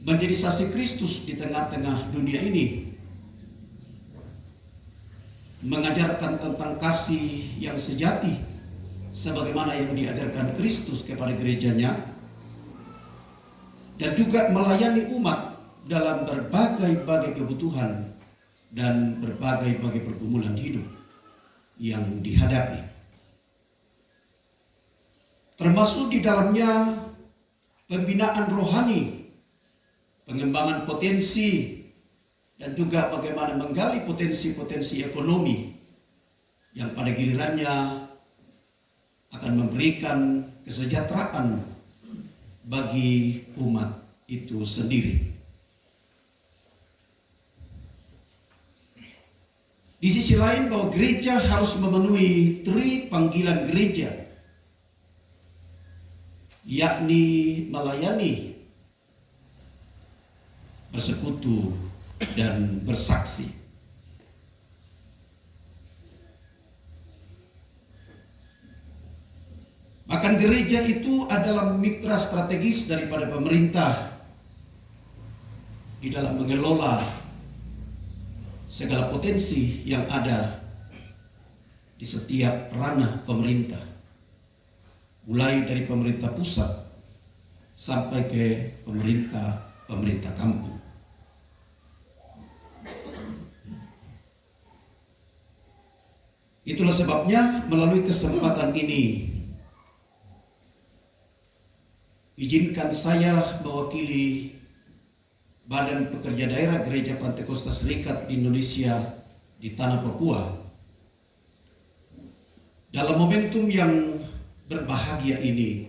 menjadi saksi Kristus di tengah-tengah dunia ini, mengajarkan tentang kasih yang sejati sebagaimana yang diajarkan Kristus kepada gerejanya, dan juga melayani umat dalam berbagai-bagai kebutuhan dan berbagai-bagai pergumulan hidup yang dihadapi, termasuk di dalamnya pembinaan rohani, pengembangan potensi, dan juga bagaimana menggali potensi-potensi ekonomi yang pada gilirannya akan memberikan kesejahteraan bagi umat itu sendiri. Di sisi lain bahwa gereja harus memenuhi 3 panggilan gereja, yakni melayani, bersekutu, dan bersaksi. Bahkan gereja itu adalah mitra strategis daripada pemerintah di dalam mengelola segala potensi yang ada di setiap ranah pemerintah, mulai dari pemerintah pusat sampai ke pemerintah kampung. Itulah sebabnya melalui kesempatan ini, izinkan saya mewakili Badan Pekerja Daerah Gereja Pantekosta Serikat di Indonesia di Tanah Papua dalam momentum yang berbahagia ini.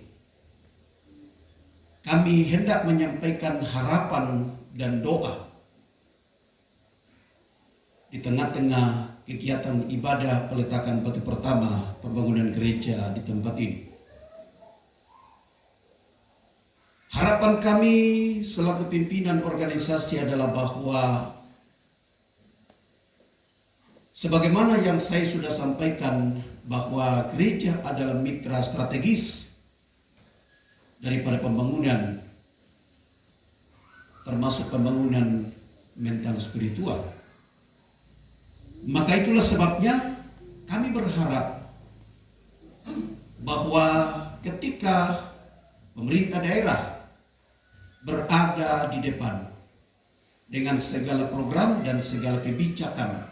Kami hendak menyampaikan harapan dan doa di tengah-tengah kegiatan ibadah peletakan batu pertama pembangunan gereja di tempat ini. Harapan kami selaku pimpinan organisasi adalah bahwa sebagaimana yang saya sudah sampaikan, bahwa gereja adalah mitra strategis daripada pembangunan, termasuk pembangunan mental spiritual. Maka itulah sebabnya kami berharap bahwa ketika pemerintah daerah berada di depan dengan segala program dan segala kebijakan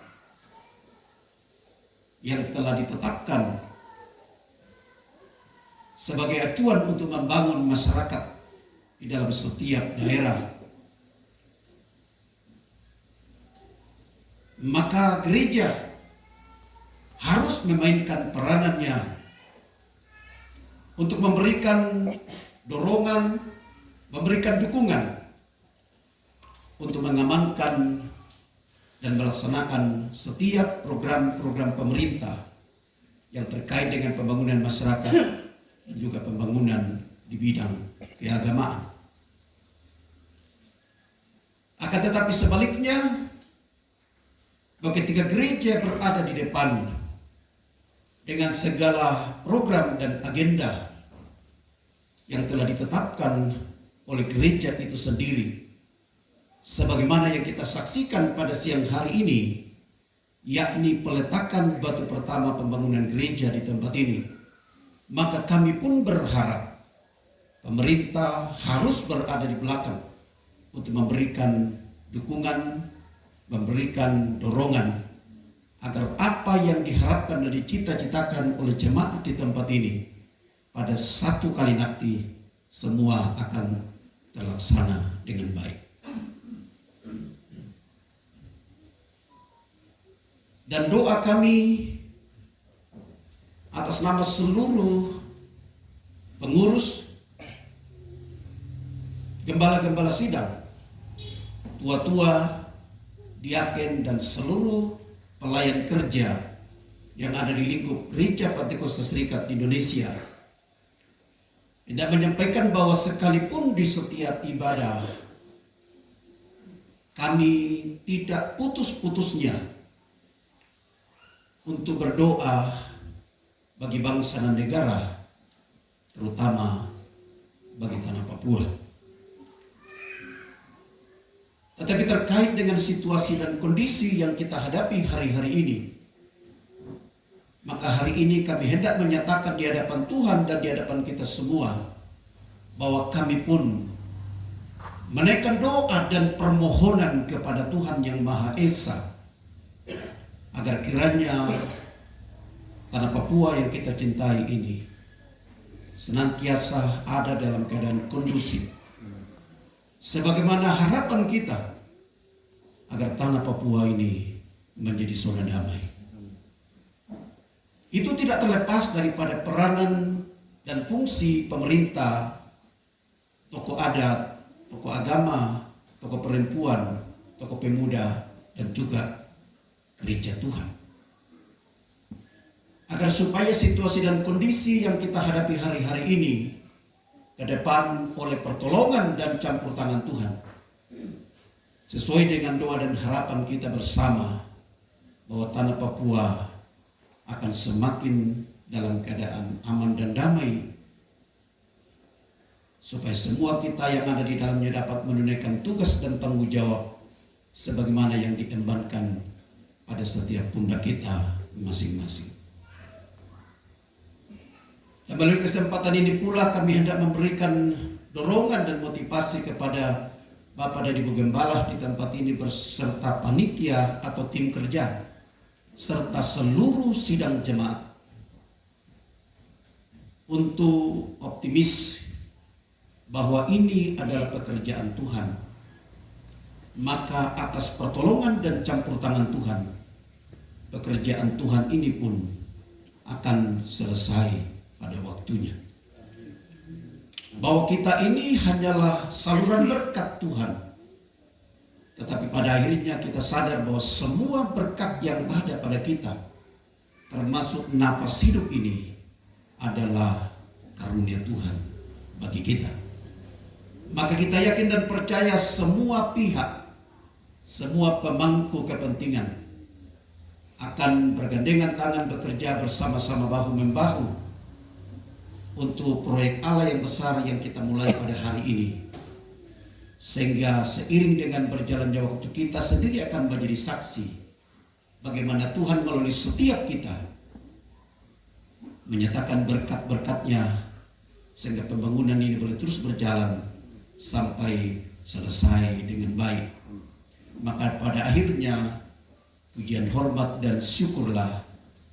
yang telah ditetapkan sebagai acuan untuk membangun masyarakat di dalam setiap daerah, maka gereja harus memainkan peranannya untuk memberikan dorongan, memberikan dukungan untuk mengamankan dan melaksanakan setiap program-program pemerintah yang terkait dengan pembangunan masyarakat dan juga pembangunan di bidang keagamaan. Akan tetapi sebaliknya, bahwa ketika gereja berada di depan dengan segala program dan agenda yang telah ditetapkan oleh gereja itu sendiri, sebagaimana yang kita saksikan pada siang hari ini, yakni peletakan batu pertama pembangunan gereja di tempat ini, maka kami pun berharap pemerintah harus berada di belakang untuk memberikan dukungan, memberikan dorongan agar apa yang diharapkan dan dicita-citakan oleh jemaat di tempat ini pada satu kali nanti semua akan terlaksana dengan baik. Dan doa kami atas nama seluruh pengurus, gembala-gembala sidang, tua-tua, diaken, dan seluruh pelayan kerja yang ada di lingkup Gereja Pantekosta Serikat Indonesia, tidak menyampaikan bahwa sekalipun di setiap ibadah kami tidak putus-putusnya untuk berdoa bagi bangsa dan negara, terutama bagi tanah Papua. Tetapi terkait dengan situasi dan kondisi yang kita hadapi hari-hari ini, maka hari ini kami hendak menyatakan di hadapan Tuhan dan di hadapan kita semua bahwa kami pun menaikkan doa dan permohonan kepada Tuhan Yang Maha Esa agar kiranya tanah Papua yang kita cintai ini senantiasa ada dalam keadaan kondusif, sebagaimana harapan kita agar tanah Papua ini menjadi zona damai. Itu tidak terlepas daripada peranan dan fungsi pemerintah, tokoh adat, tokoh agama, tokoh perempuan, tokoh pemuda, dan juga gereja Tuhan. Agar supaya situasi dan kondisi yang kita hadapi hari-hari ini ke depan oleh pertolongan dan campur tangan Tuhan, sesuai dengan doa dan harapan kita bersama, bahwa tanah Papua akan semakin dalam keadaan aman dan damai, supaya semua kita yang ada di dalamnya dapat menunaikan tugas dan tanggung jawab sebagaimana yang diembankan pada setiap pundak kita masing-masing. Dan melalui kesempatan ini pula kami hendak memberikan dorongan dan motivasi kepada Bapak dan Ibu Gembala di tempat ini beserta panitia atau tim kerja serta seluruh sidang jemaat untuk optimis bahwa ini adalah pekerjaan Tuhan. Maka atas pertolongan dan campur tangan Tuhan, pekerjaan Tuhan ini pun akan selesai pada waktunya. Bahwa kita ini hanyalah saluran berkat Tuhan, tetapi pada akhirnya kita sadar bahwa semua berkat yang ada pada kita, termasuk napas hidup ini, adalah karunia Tuhan bagi kita. Maka kita yakin dan percaya semua pihak, semua pemangku kepentingan akan bergandengan tangan bekerja bersama-sama bahu-membahu untuk proyek Allah yang besar yang kita mulai pada hari ini. Sehingga seiring dengan berjalannya waktu, kita sendiri akan menjadi saksi bagaimana Tuhan melalui setiap kita menyatakan berkat-berkat-Nya, sehingga pembangunan ini boleh terus berjalan sampai selesai dengan baik. Maka pada akhirnya pujian, hormat, dan syukurlah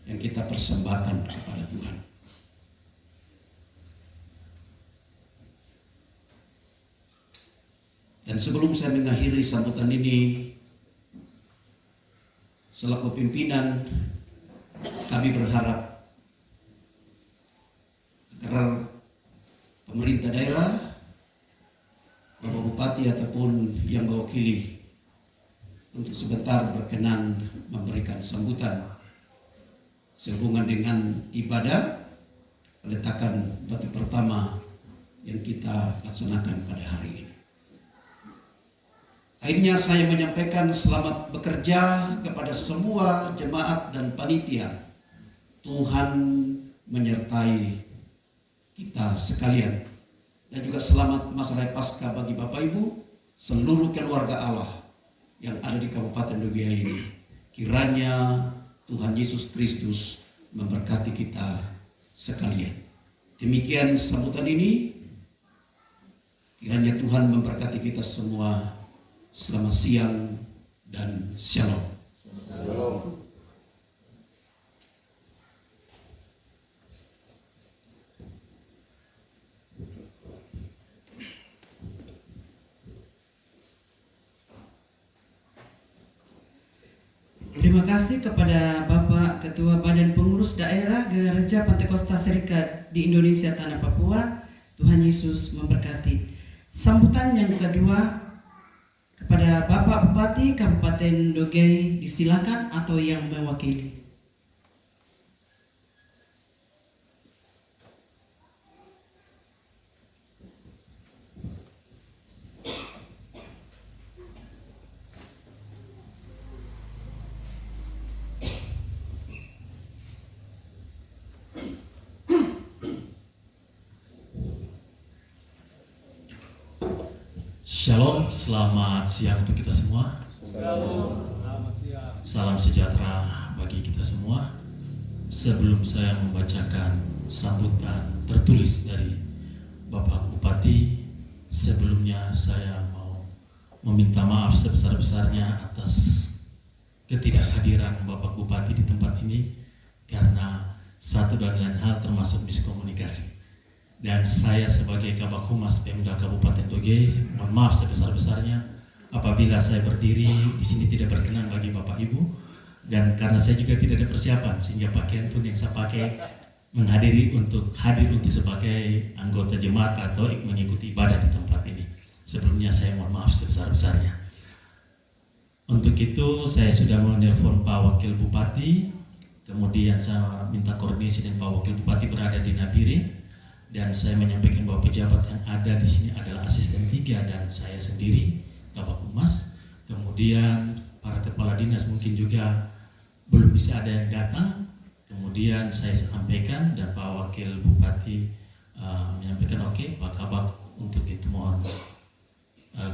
yang kita persembahkan kepada Tuhan. Dan sebelum saya mengakhiri sambutan ini, selaku pimpinan, kami berharap agar pemerintah daerah, Bapak Bupati ataupun yang mewakili, untuk sebentar berkenan memberikan sambutan sehubungan dengan ibadah peletakan batu pertama yang kita laksanakan pada hari ini. Akhirnya saya menyampaikan selamat bekerja kepada semua jemaat dan panitia. Tuhan menyertai kita sekalian. Dan juga selamat masa raya Paskah bagi Bapak Ibu, seluruh keluarga Allah yang ada di Kabupaten Dogea ini. Kiranya Tuhan Yesus Kristus memberkati kita sekalian. Demikian sambutan ini. Kiranya Tuhan memberkati kita semua. Selamat siang dan shalom. Shalom. Terima kasih kepada Bapak Ketua Badan Pengurus Daerah Gereja Pantekosta Serikat di Indonesia Tanah Papua. Tuhan Yesus memberkati. Sambutan yang kedua kepada Bapak Bupati Kabupaten Dogei, disilakan, atau yang mewakili. Shalom, selamat siang untuk kita semua. Salam sejahtera bagi kita semua. Sebelum saya membacakan sambutan tertulis dari Bapak Bupati, sebelumnya saya mau meminta maaf sebesar-besarnya atas ketidakhadiran Bapak Bupati di tempat ini karena satu dan lain hal termasuk miskomunikasi. Dan saya sebagai Kabak Humas Pemda Kabupaten Dogei, mohon maaf sebesar-besarnya apabila saya berdiri di sini tidak berkenan bagi Bapak Ibu, dan karena saya juga tidak ada persiapan sehingga pakaian pun yang saya pakai hadir untuk sebagai anggota jemaat atau mengikuti ibadah di tempat ini. Sebelumnya saya mohon maaf sebesar-besarnya. Untuk itu saya sudah menelpon Pak Wakil Bupati, kemudian saya minta koordinasi dengan Pak Wakil Bupati berada di Nabire, dan saya menyampaikan bahwa pejabat yang ada di sini adalah asisten 3 dan saya sendiri, Kabak Humas. Kemudian para kepala dinas mungkin juga belum bisa ada yang datang. Kemudian saya sampaikan dan Pak Wakil Bupati menyampaikan oke, Pak Kabak untuk itu mohon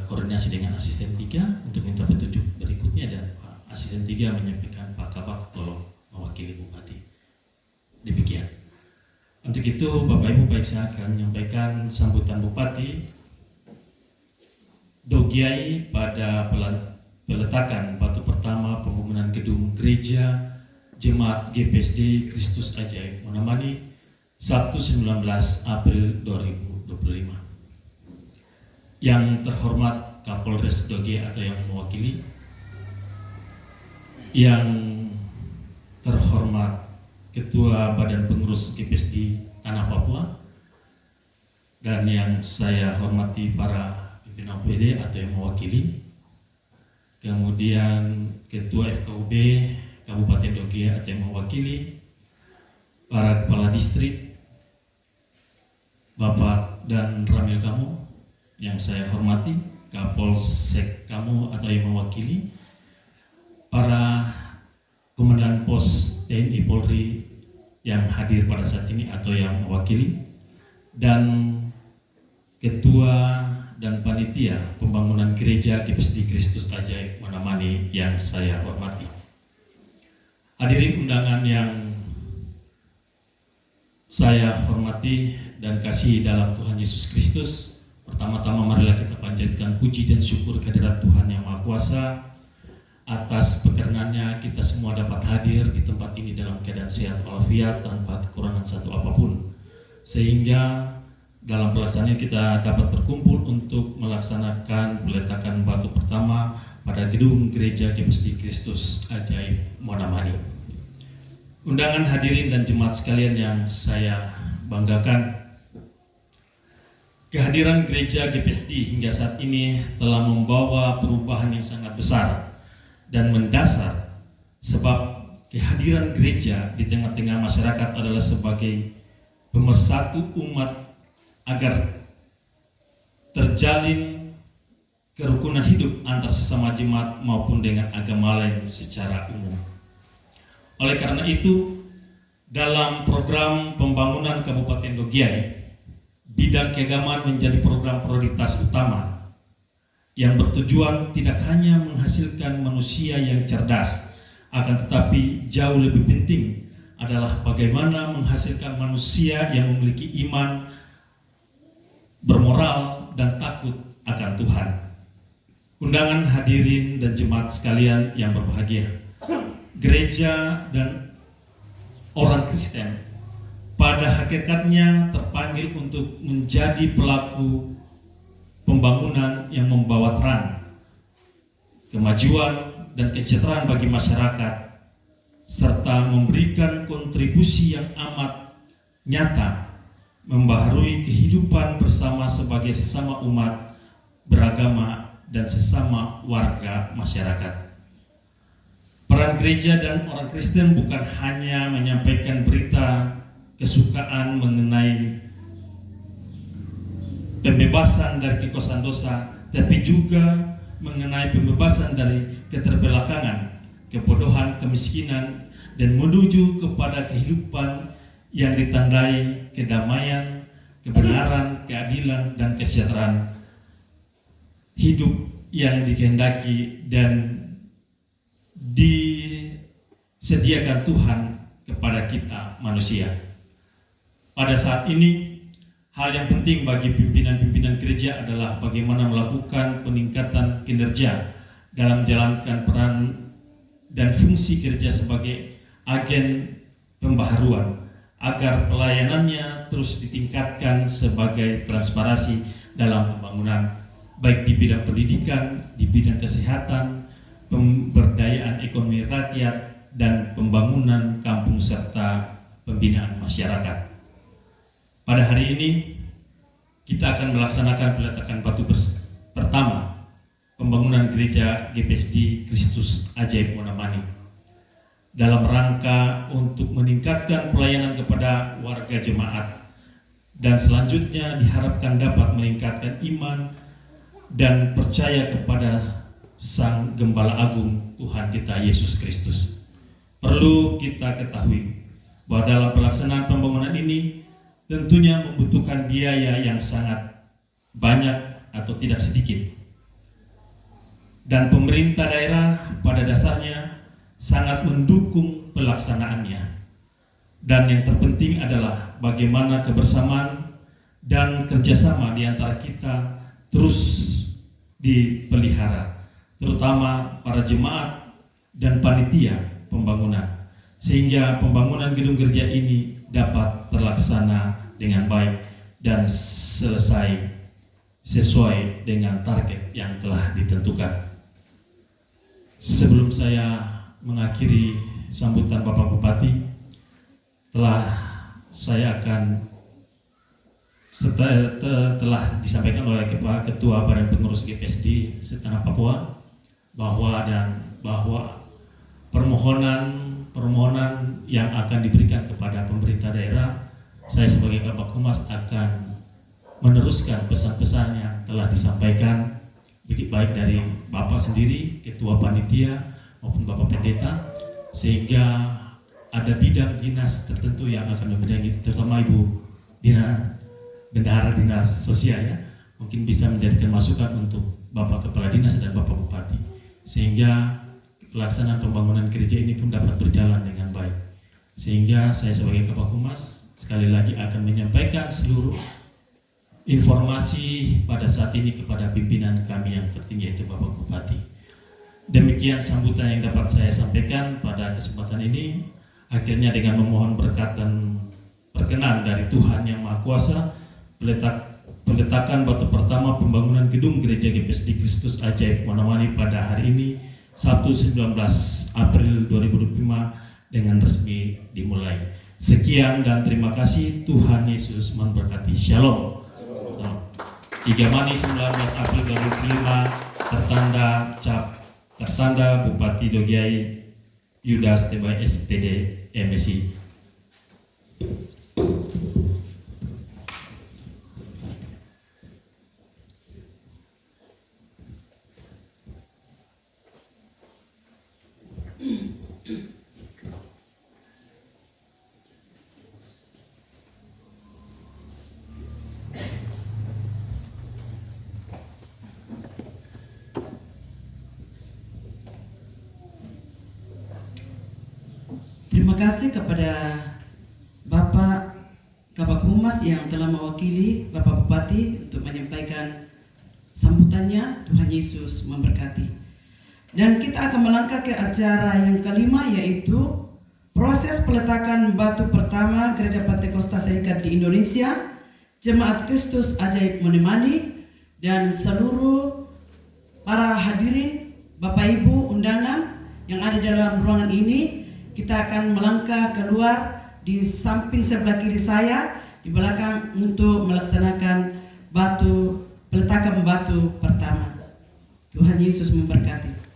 koordinasi dengan asisten 3 untuk minta petunjuk berikutnya, dan Pak asisten 3 menyampaikan Pak Kabak tolong mewakili Bupati. Demikian. Untuk itu Bapak Ibu, baik saya akan menyampaikan sambutan Bupati Dogiai pada peletakan batu pertama pembangunan gedung gereja Jemaat GPSD Kristus Ajaib Monamani Sabtu 19 April 2025. Yang terhormat Kapolres Dogiai atau yang mewakili, yang terhormat Ketua Badan Pengurus GPSD Tanah Papua, dan yang saya hormati para pimpinan PD atau yang mewakili, kemudian Ketua FKUB Kabupaten Dogiai atau yang mewakili, para kepala distrik, Bapak dan Ramil kamu yang saya hormati, Kapolsek kamu atau yang mewakili, para Komandan Pos TNI Polri yang hadir pada saat ini atau yang mewakili, dan Ketua dan Panitia Pembangunan Gereja GPSD Kristus Ajaib Monamani yang saya hormati. Hadirin undangan yang saya hormati dan kasih dalam Tuhan Yesus Kristus, pertama-tama marilah kita panjatkan puji dan syukur kehadirat Tuhan Yang Maha Kuasa atas perkenannya kita semua dapat hadir di tempat ini dalam keadaan sehat walafiat tanpa kekurangan satu apapun, sehingga dalam pelaksanaan kita dapat berkumpul untuk melaksanakan peletakan batu pertama pada gedung gereja GPSD Kristus Ajaib Monamani. Undangan hadirin dan jemaat sekalian yang saya banggakan, kehadiran gereja GPSD hingga saat ini telah membawa perubahan yang sangat besar dan mendasar, sebab kehadiran gereja di tengah-tengah masyarakat adalah sebagai pemersatu umat agar terjalin kerukunan hidup antar sesama jemaat maupun dengan agama lain secara umum. Oleh karena itu, dalam program pembangunan Kabupaten Dogiai, bidang keagamaan menjadi program prioritas utama yang bertujuan tidak hanya menghasilkan manusia yang cerdas, akan tetapi jauh lebih penting adalah bagaimana menghasilkan manusia yang memiliki iman, bermoral, dan takut akan Tuhan. Undangan hadirin dan jemaat sekalian yang berbahagia, gereja dan orang Kristen pada hakikatnya terpanggil untuk menjadi pelaku pembangunan yang membawa terang, kemajuan, dan kesejahteraan bagi masyarakat, serta memberikan kontribusi yang amat nyata membaharui kehidupan bersama sebagai sesama umat beragama dan sesama warga masyarakat. Peran gereja dan orang Kristen bukan hanya menyampaikan berita kesukaan mengenai pembebasan dari kekuasaan dosa, tapi juga mengenai pembebasan dari keterbelakangan, kebodohan, kemiskinan, dan menuju kepada kehidupan yang ditandai kedamaian, kebenaran, keadilan, dan kesejahteraan hidup yang dikehendaki dan disediakan Tuhan kepada kita manusia. Pada saat ini, hal yang penting bagi pimpinan-pimpinan gereja adalah bagaimana melakukan peningkatan kinerja dalam menjalankan peran dan fungsi gereja sebagai agen pembaharuan, agar pelayanannya terus ditingkatkan sebagai transparansi dalam pembangunan, baik di bidang pendidikan, di bidang kesehatan, pemberdayaan ekonomi rakyat, dan pembangunan kampung serta pembinaan masyarakat. Pada hari ini kita akan melaksanakan peletakan batu pertama pembangunan Gereja GPSD Kristus Ajaib Monamani dalam rangka untuk meningkatkan pelayanan kepada warga jemaat, dan selanjutnya diharapkan dapat meningkatkan iman dan percaya kepada Sang Gembala Agung Tuhan kita Yesus Kristus. Perlu kita ketahui bahwa dalam pelaksanaan pembangunan ini tentunya membutuhkan biaya yang sangat banyak atau tidak sedikit. Dan pemerintah daerah pada dasarnya sangat mendukung pelaksanaannya. Dan yang terpenting adalah bagaimana kebersamaan dan kerjasama di antara kita terus dipelihara, terutama para jemaat dan panitia pembangunan, sehingga pembangunan gedung gereja ini dapat terlaksana dengan baik dan selesai sesuai dengan target yang telah ditentukan. Sebelum saya mengakhiri sambutan Bapak Bupati, telah disampaikan oleh Ketua Badan Pengurus GPSD Setanah Papua bahwa permohonan yang akan diberikan kepada pemerintah daerah, saya sebagai Kabak Humas akan meneruskan pesan-pesan yang telah disampaikan baik dari Bapak sendiri, Ketua Panitia maupun Bapak Pendeta, sehingga ada bidang dinas tertentu yang akan membidangi, terutama Ibu Bendahara Dinas Sosial ya, mungkin bisa menjadikan masukan untuk Bapak Kepala Dinas dan Bapak Bupati, sehingga pelaksanaan pembangunan gereja ini pun dapat berjalan dengan baik. Sehingga saya sebagai Kabak Humas sekali lagi akan menyampaikan seluruh informasi pada saat ini kepada pimpinan kami yang tertinggi, yaitu Bapak Bupati. Demikian sambutan yang dapat saya sampaikan pada kesempatan ini. Akhirnya dengan memohon berkat dan perkenan dari Tuhan Yang Maha Kuasa, peletakan batu pertama pembangunan gedung Gereja GPSD Kristus Ajaib Monamani pada hari ini, Sabtu 19 April 2025 dengan resmi dimulai. Sekian dan terima kasih. Tuhan Yesus memberkati. Shalom. 3 Mani 19 April 2005 tertanda Bupati Dogiai Yudas Tebay SPD MSI. Terima kasih kepada Bapak Kabak Humas yang telah mewakili Bapak Bupati untuk menyampaikan sambutannya. Tuhan Yesus memberkati. Dan kita akan melangkah ke acara yang kelima, yaitu proses peletakan batu pertama Gereja Pantekosta Serikat di Indonesia, Jemaat Kristus Ajaib Monamani, dan seluruh para hadirin, Bapak Ibu undangan yang ada dalam ruangan ini. Kita akan melangkah keluar di samping sebelah kiri saya, di belakang, untuk melaksanakan peletakan batu pertama. Tuhan Yesus memberkati.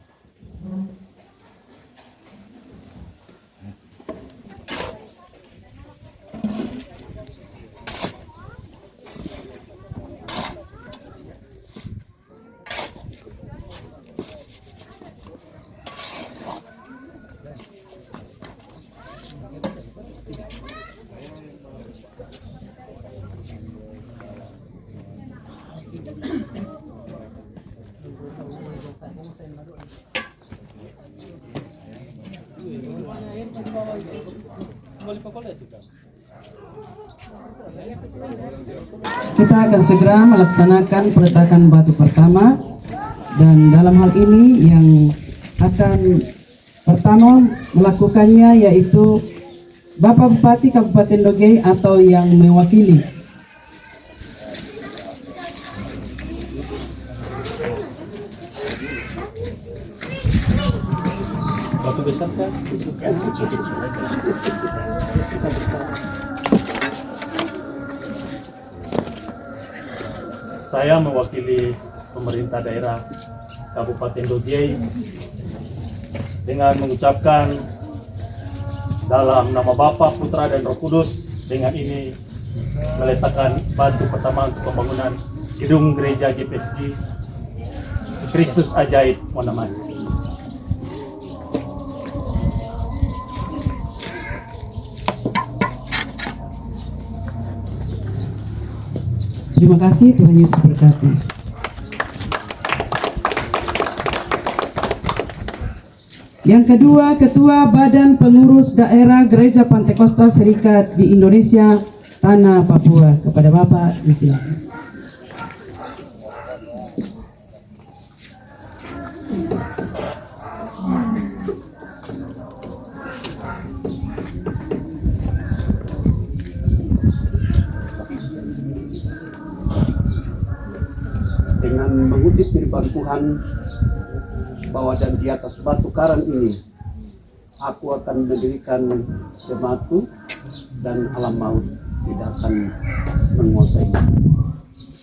Kita akan segera melaksanakan peletakan batu pertama, dan dalam hal ini yang akan pertama melakukannya yaitu Bapak Bupati Kabupaten Dogiai atau yang mewakili. Batu besar kan? Kecil-kecil aja. Saya mewakili pemerintah daerah Kabupaten Dogiay dengan mengucapkan dalam nama Bapa, Putra, dan Roh Kudus, dengan ini meletakkan batu pertama untuk pembangunan gedung gereja GPSG Kristus Ajaib Monamani. Terima kasih, Tuhan Yesus berkati. Yang kedua, Ketua Badan Pengurus Daerah Gereja Pantekosta Serikat di Indonesia Tanah Papua, kepada Bapak disilakan. Dengan mengutip firman Tuhan bahwa dan di atas batu karang ini aku akan mendirikan jemaatku dan alam maut tidak akan menguasainya.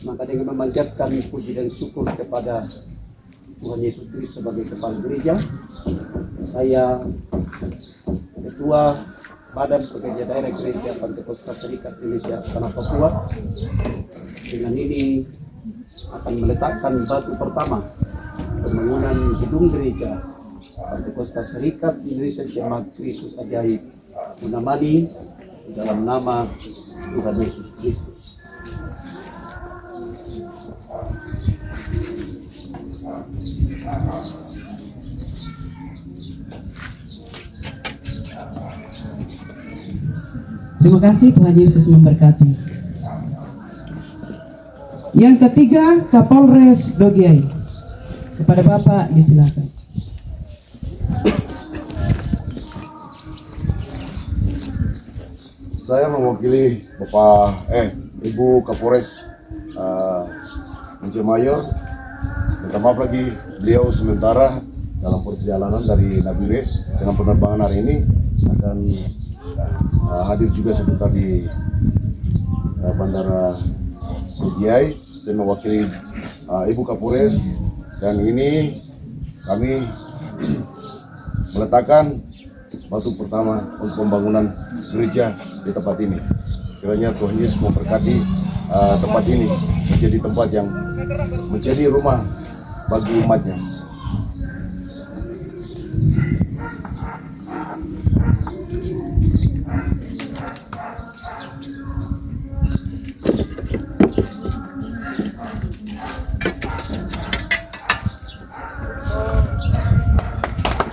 Maka dengan memanjatkan puji dan syukur kepada Tuhan Yesus Kristus sebagai kepala gereja, saya Ketua Badan Pekerja Daerah Gereja Pantekosta Serikat Indonesia Tanah Papua, dengan ini akan meletakkan batu pertama pembangunan gedung gereja Pantekosta Serikat Indonesia Jemaat Kristus Ajaib Monamani dalam nama Tuhan Yesus Kristus. Terima kasih, Tuhan Yesus memberkati. Yang ketiga, Kapolres Dogiay, kepada Bapak disilakan. Saya mewakili Ibu Kapolres Mayor. Minta maaf lagi, beliau sementara dalam perjalanan dari Nabire dengan penerbangan hari ini akan hadir juga sebentar di Bandara Dogiay. Saya mewakili Ibu Kapolres, dan ini kami meletakkan batu pertama untuk pembangunan gereja di tempat ini. Kiranya Tuhan Yesus memberkati tempat ini menjadi tempat yang menjadi rumah bagi umatnya.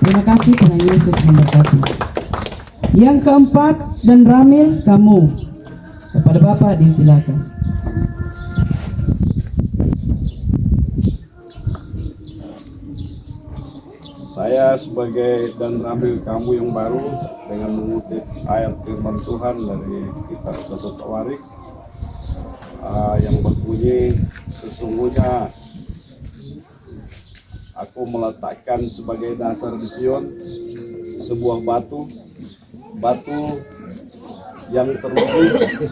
Terima kasih, Tuhan Yesus memberkati. Yang keempat, dan Ramil kamu, kepada Bapak disilakan. Saya sebagai dan Ramil kamu yang baru dengan mengutip ayat firman Tuhan dari kitab 1 Tawarik yang berbunyi, sesungguhnya aku meletakkan sebagai dasar di Sion sebuah batu yang teruji,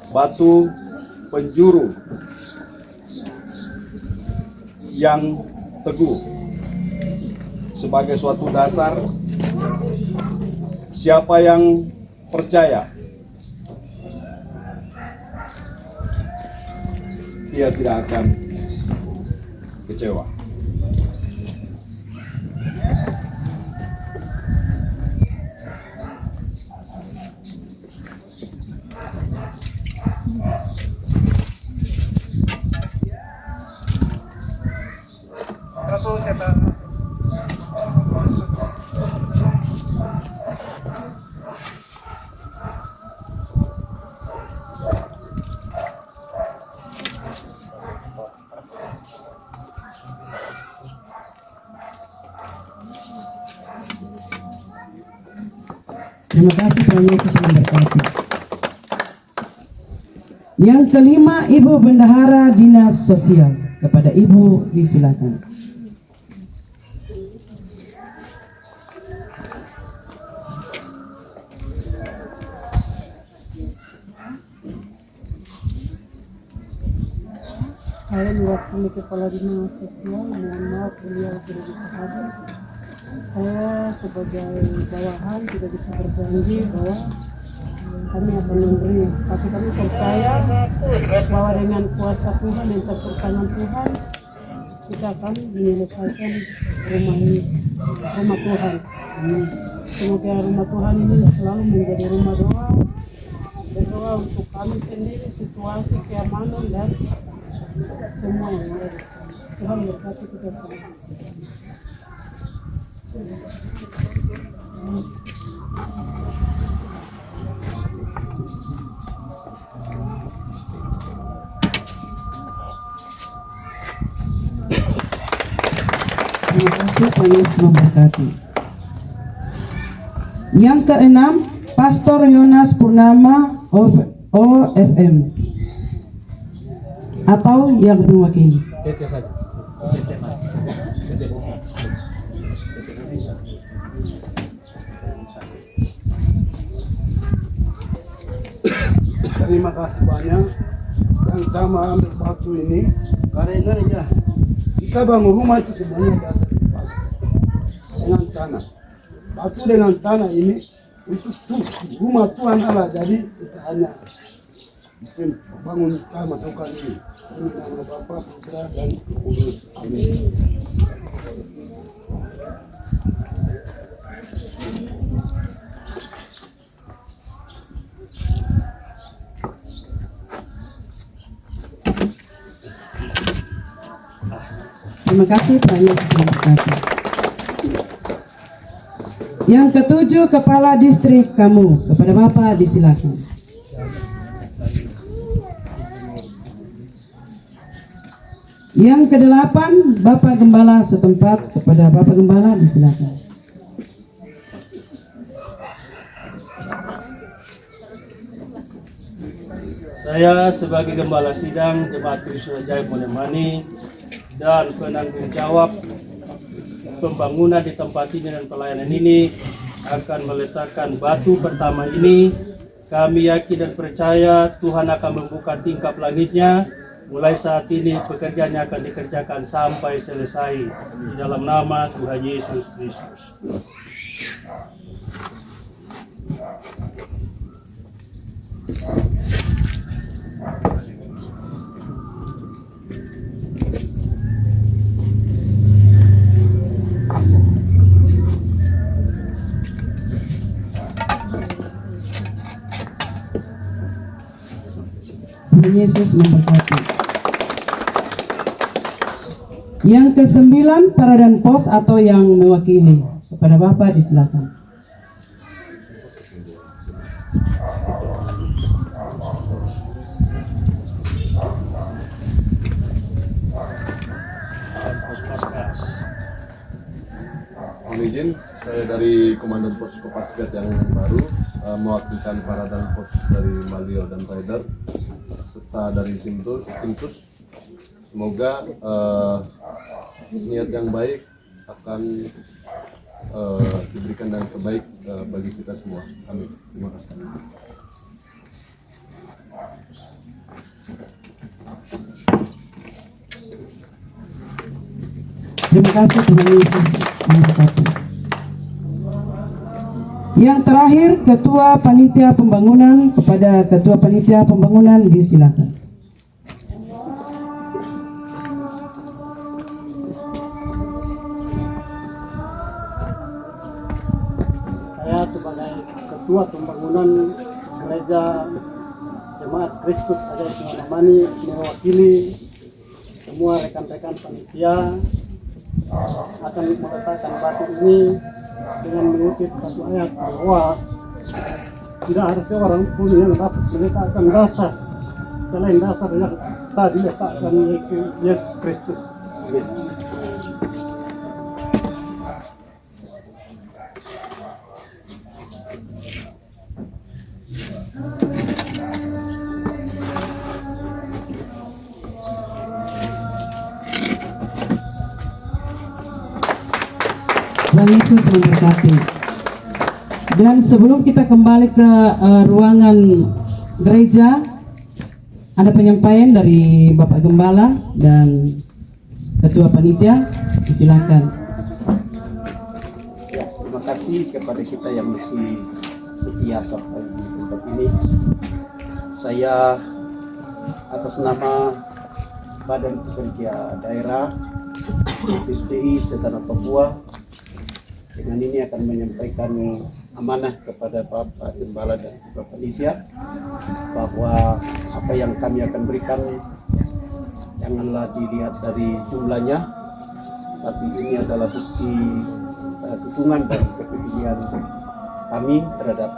batu penjuru yang teguh sebagai suatu dasar. Siapa yang percaya, dia tidak akan kecewa. Terima kasih, Tuhan Yesus memberkati. Yang kelima, Ibu Bendahara Dinas Sosial, kepada Ibu disilakan. Saya mewakili Kepala Dinas Sosial, mohon maaf beliau tidak bisa hadir. Saya sebagai bawahan tidak bisa berjanji bahwa kami akan memberi, tapi kami percaya bahwa dengan kuasa Tuhan dan campur tangan Tuhan kita akan menyelesaikan rumah ini, rumah Tuhan. Semoga rumah Tuhan ini selalu menjadi rumah doa, berdoa untuk kami sendiri, situasi keamanan dan semua yang ada di sana. Tuhan berkati kita semua. Terima kasih, Tuhan Yesus memberkati. Yang keenam, Pastor Yonas Purnama OFM atau yang mewakili. Terima kasih banyak yang sama ambil waktu ini karena ya kita bangun rumah itu semuanya dasar dengan tanah. Batu dengan tanah ini untuk rumah Tuhan Allah, jadi kita hanya bangun kita masukkan ini. Ini nama Bapa, Putra dan Roh Kudus. Amin. Terima kasih, Tuhan Yesus memberkati. Yang ketujuh, Kepala Distrik kamu, kepada Bapak disilakan. Yang kedelapan, Bapak Gembala setempat, kepada Bapak Gembala disilakan. Saya sebagai Gembala Sidang Jemaat Kristus Ajaib Monemani dan penanggung jawab pembangunan di tempat ini dan pelayanan ini akan meletakkan batu pertama ini. Kami yakin dan percaya Tuhan akan membuka tingkap langitnya. Mulai saat ini pekerjaannya akan dikerjakan sampai selesai di dalam nama Tuhan Yesus Kristus. Tuhan Yesus memberkati. Yang kesembilan, Paradan Pos atau yang mewakili, kepada Bapak disilakan. Mohon izin, saya dari Komandan Pos Kopasgat yang baru mewakilkan Paradan Pos dari Malio dan Raider serta dari tim sus. Semoga niat yang baik akan diberikan dan terbaik bagi kita semua. Amin. Terima kasih. Terima kasih, Tuhan Yesus memberkati. Yang terakhir, Ketua Panitia Pembangunan, kepada Ketua Panitia Pembangunan disilakan. Saya sebagai Ketua Pembangunan Gereja Jemaat Kristus Ajaib Monemani mewakili semua rekan-rekan panitia akan meletakkan batu ini dengan mengutip satu ayat bahwa tidak ada seorang pun yang dapat meletakkan dasar selain dasar yang tadi diletakkan yaitu Yesus Kristus. Tuhan Yesus memberkati. Dan sebelum kita kembali ke ruangan gereja, Ada penyampaian dari Bapak Gembala dan Ketua Panitia, silakan. Ya, terima kasih kepada kita yang masih setia sampai di tempat ini. Saya atas nama Badan Pekerja Daerah PSDI Setanah Papua dengan ini akan menyampaikan amanah kepada Bapak Gembala dan Bapak Panitia bahwa apa yang kami akan berikan janganlah dilihat dari jumlahnya, tapi ini adalah bukti dukungan dan kepedulian kami terhadap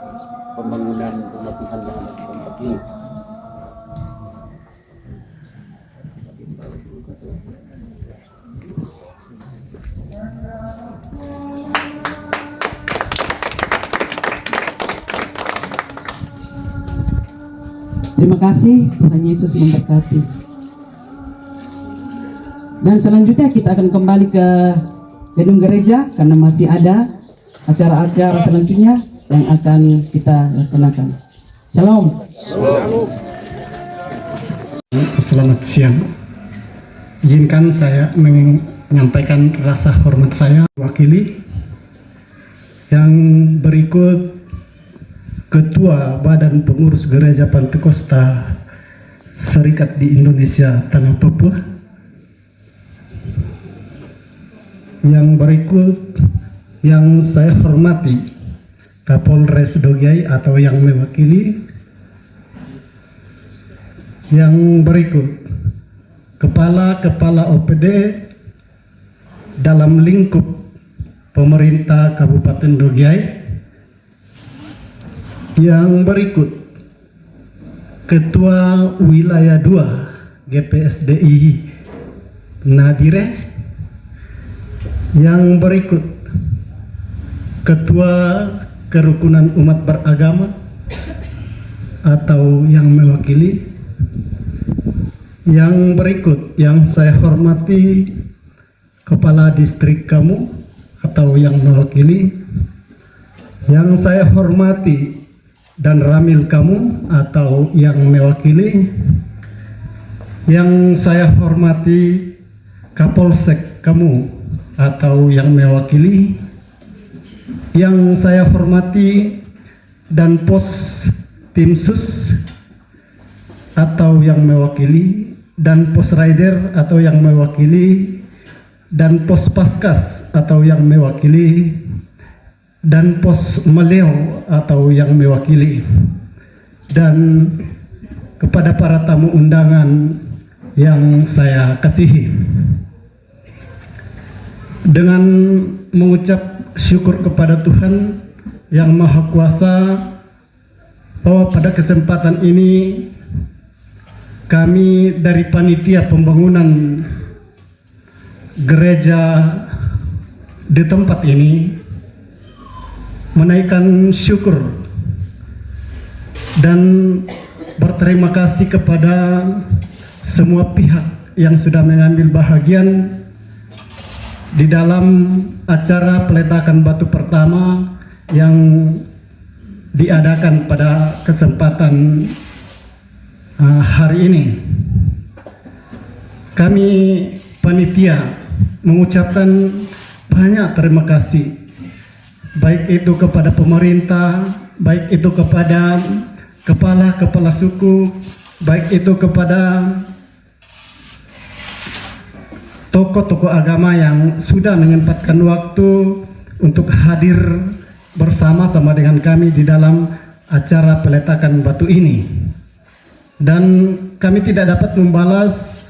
pembangunan rumah Tuhan yang ada di tempat ini. Terima kasih, Tuhan Yesus memberkati. Dan selanjutnya kita akan kembali ke gedung gereja karena masih ada acara-acara selanjutnya yang akan kita laksanakan. Shalom. Selamat siang. Izinkan saya menyampaikan rasa hormat saya wakili yang berikut. Ketua Badan Pengurus Gereja Pantekosta Serikat di Indonesia Tanah Papua. Yang berikut yang saya hormati Kapolres Dogiai atau yang mewakili. Yang berikut Kepala OPD dalam lingkup pemerintah Kabupaten Dogiai. Yang berikut Ketua Wilayah 2 GPSDI Nabire. Yang berikut Ketua Kerukunan Umat Beragama atau yang mewakili. Yang berikut yang saya hormati Kepala Distrik Kamu atau yang mewakili. Yang saya hormati dan Ramil Kamu atau yang mewakili. Yang saya hormati Kapolsek Kamu atau yang mewakili. Yang saya hormati dan Pos Timsus atau yang mewakili, dan Pos Rider atau yang mewakili, dan Pos Paskas atau yang mewakili, dan Pos Maleo atau yang mewakili, dan kepada para tamu undangan yang saya kasihi. Dengan mengucap syukur kepada Tuhan yang Maha Kuasa bahwa pada kesempatan ini kami dari panitia pembangunan gereja di tempat ini menaikkan syukur dan berterima kasih kepada semua pihak yang sudah mengambil bahagian di dalam acara peletakan batu pertama yang diadakan pada kesempatan hari ini. Kami panitia mengucapkan banyak terima kasih, baik itu kepada pemerintah, baik itu kepada kepala suku, baik itu kepada tokoh-tokoh agama yang sudah menyempatkan waktu untuk hadir bersama-sama dengan kami di dalam acara peletakan batu ini. Dan kami tidak dapat membalas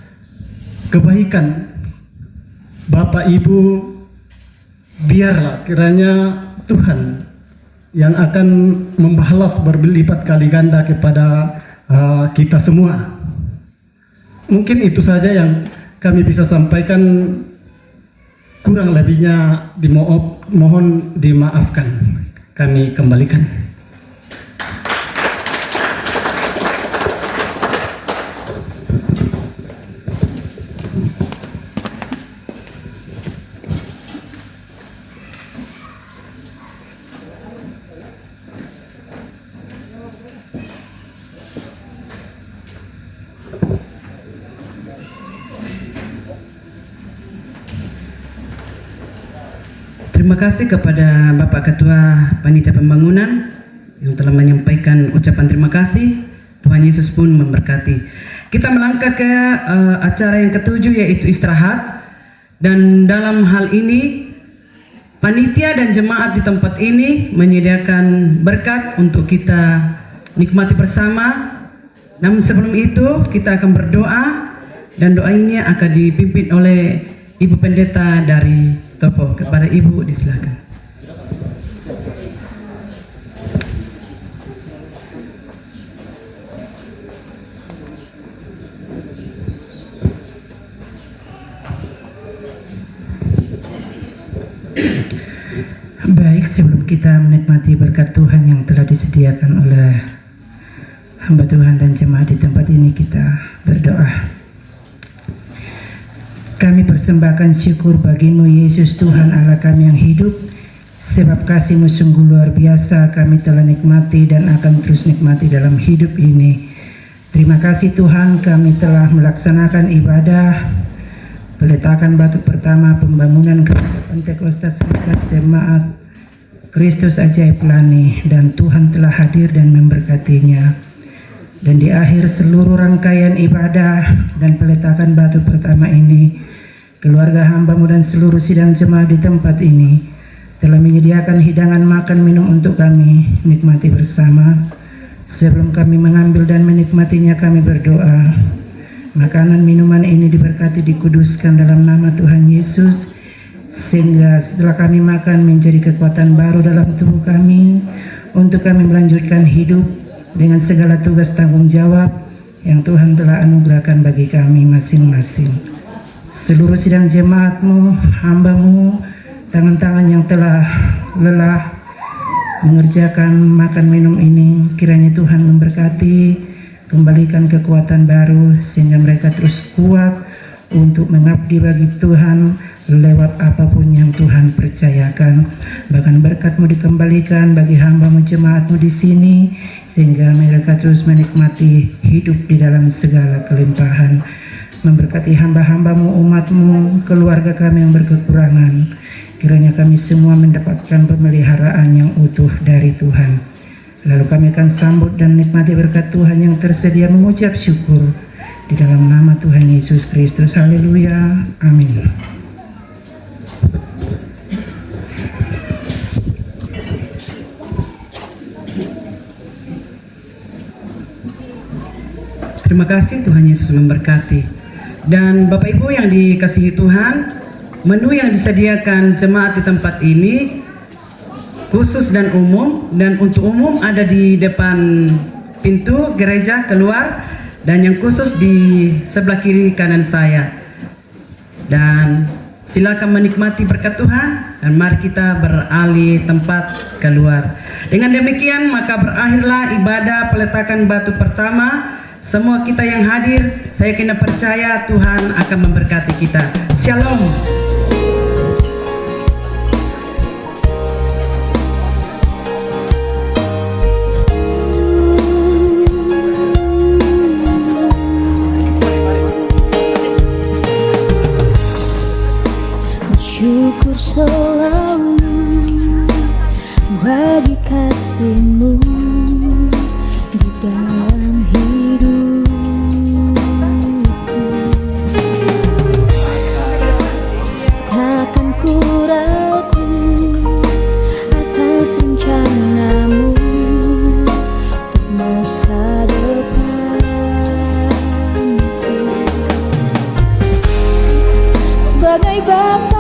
kebaikan Bapak Ibu, biarlah kiranya Tuhan yang akan membalas berlipat kali ganda kepada kita semua. Mungkin itu saja yang kami bisa sampaikan, kurang lebihnya mohon dimaafkan. Kami kembalikan. Terima kasih kepada Bapak Ketua Panitia Pembangunan yang telah menyampaikan ucapan terima kasih. Tuhan Yesus pun memberkati. Kita melangkah ke acara yang ketujuh, yaitu istirahat. Dan dalam hal ini panitia dan jemaat di tempat ini menyediakan berkat untuk kita nikmati bersama. Namun sebelum itu kita akan berdoa, dan doa ini akan dipimpin oleh Ibu Pendeta dari Topo. Kepada Ibu disilakan. Baik, sebelum kita menikmati berkat Tuhan yang telah disediakan oleh hamba Tuhan dan jemaat di tempat ini, kita berdoa. Kami persembahkan syukur bagimu Yesus Tuhan Allah kami yang hidup, sebab kasih-Mu sungguh luar biasa kami telah nikmati dan akan terus nikmati dalam hidup ini. Terima kasih Tuhan, kami telah melaksanakan ibadah peletakan batu pertama pembangunan Gereja Pantekosta Serikat Jemaat Kristus Ajaib Lani, dan Tuhan telah hadir dan memberkatinya. Dan di akhir seluruh rangkaian ibadah dan peletakan batu pertama ini, keluarga hamba-Mu dan seluruh sidang jemaat di tempat ini telah menyediakan hidangan makan minum untuk kami nikmati bersama. Sebelum kami mengambil dan menikmatinya, kami berdoa, makanan minuman ini diberkati, dikuduskan dalam nama Tuhan Yesus, sehingga setelah kami makan menjadi kekuatan baru dalam tubuh kami, untuk kami melanjutkan hidup dengan segala tugas tanggung jawab yang Tuhan telah anugerahkan bagi kami masing-masing. Seluruh sidang jemaat-Mu, hamba-Mu, tangan-tangan yang telah lelah mengerjakan makan minum ini, kiranya Tuhan memberkati, kembalikan kekuatan baru sehingga mereka terus kuat untuk mengabdi bagi Tuhan lewat apapun yang Tuhan percayakan. Bahkan berkat-Mu dikembalikan bagi hamba-Mu, jemaat-Mu di sini, sehingga mereka terus menikmati hidup di dalam segala kelimpahan. Memberkati hamba-hamba-Mu, umat-Mu, keluarga kami yang berkekurangan. Kiranya kami semua mendapatkan pemeliharaan yang utuh dari Tuhan. Lalu kami akan sambut dan nikmati berkat Tuhan yang tersedia, mengucap syukur di dalam nama Tuhan Yesus Kristus. Haleluya. Amin. Terima kasih, Tuhan Yesus memberkati. Dan Bapak Ibu yang dikasihi Tuhan, menu yang disediakan jemaat di tempat ini khusus dan umum, dan untuk umum ada di depan pintu gereja keluar, dan yang khusus di sebelah kiri kanan saya. Dan silakan menikmati berkat Tuhan, dan mari kita beralih tempat keluar. Dengan demikian maka berakhirlah ibadah peletakan batu pertama. Semua kita yang hadir, saya kena percaya Tuhan akan memberkati kita. Shalom. Syukur selalu bagi kasih-Mu di dalam hidupku. Takkan ku ragu atas rencana-Mu untuk masa depanku. Sebagai Bapa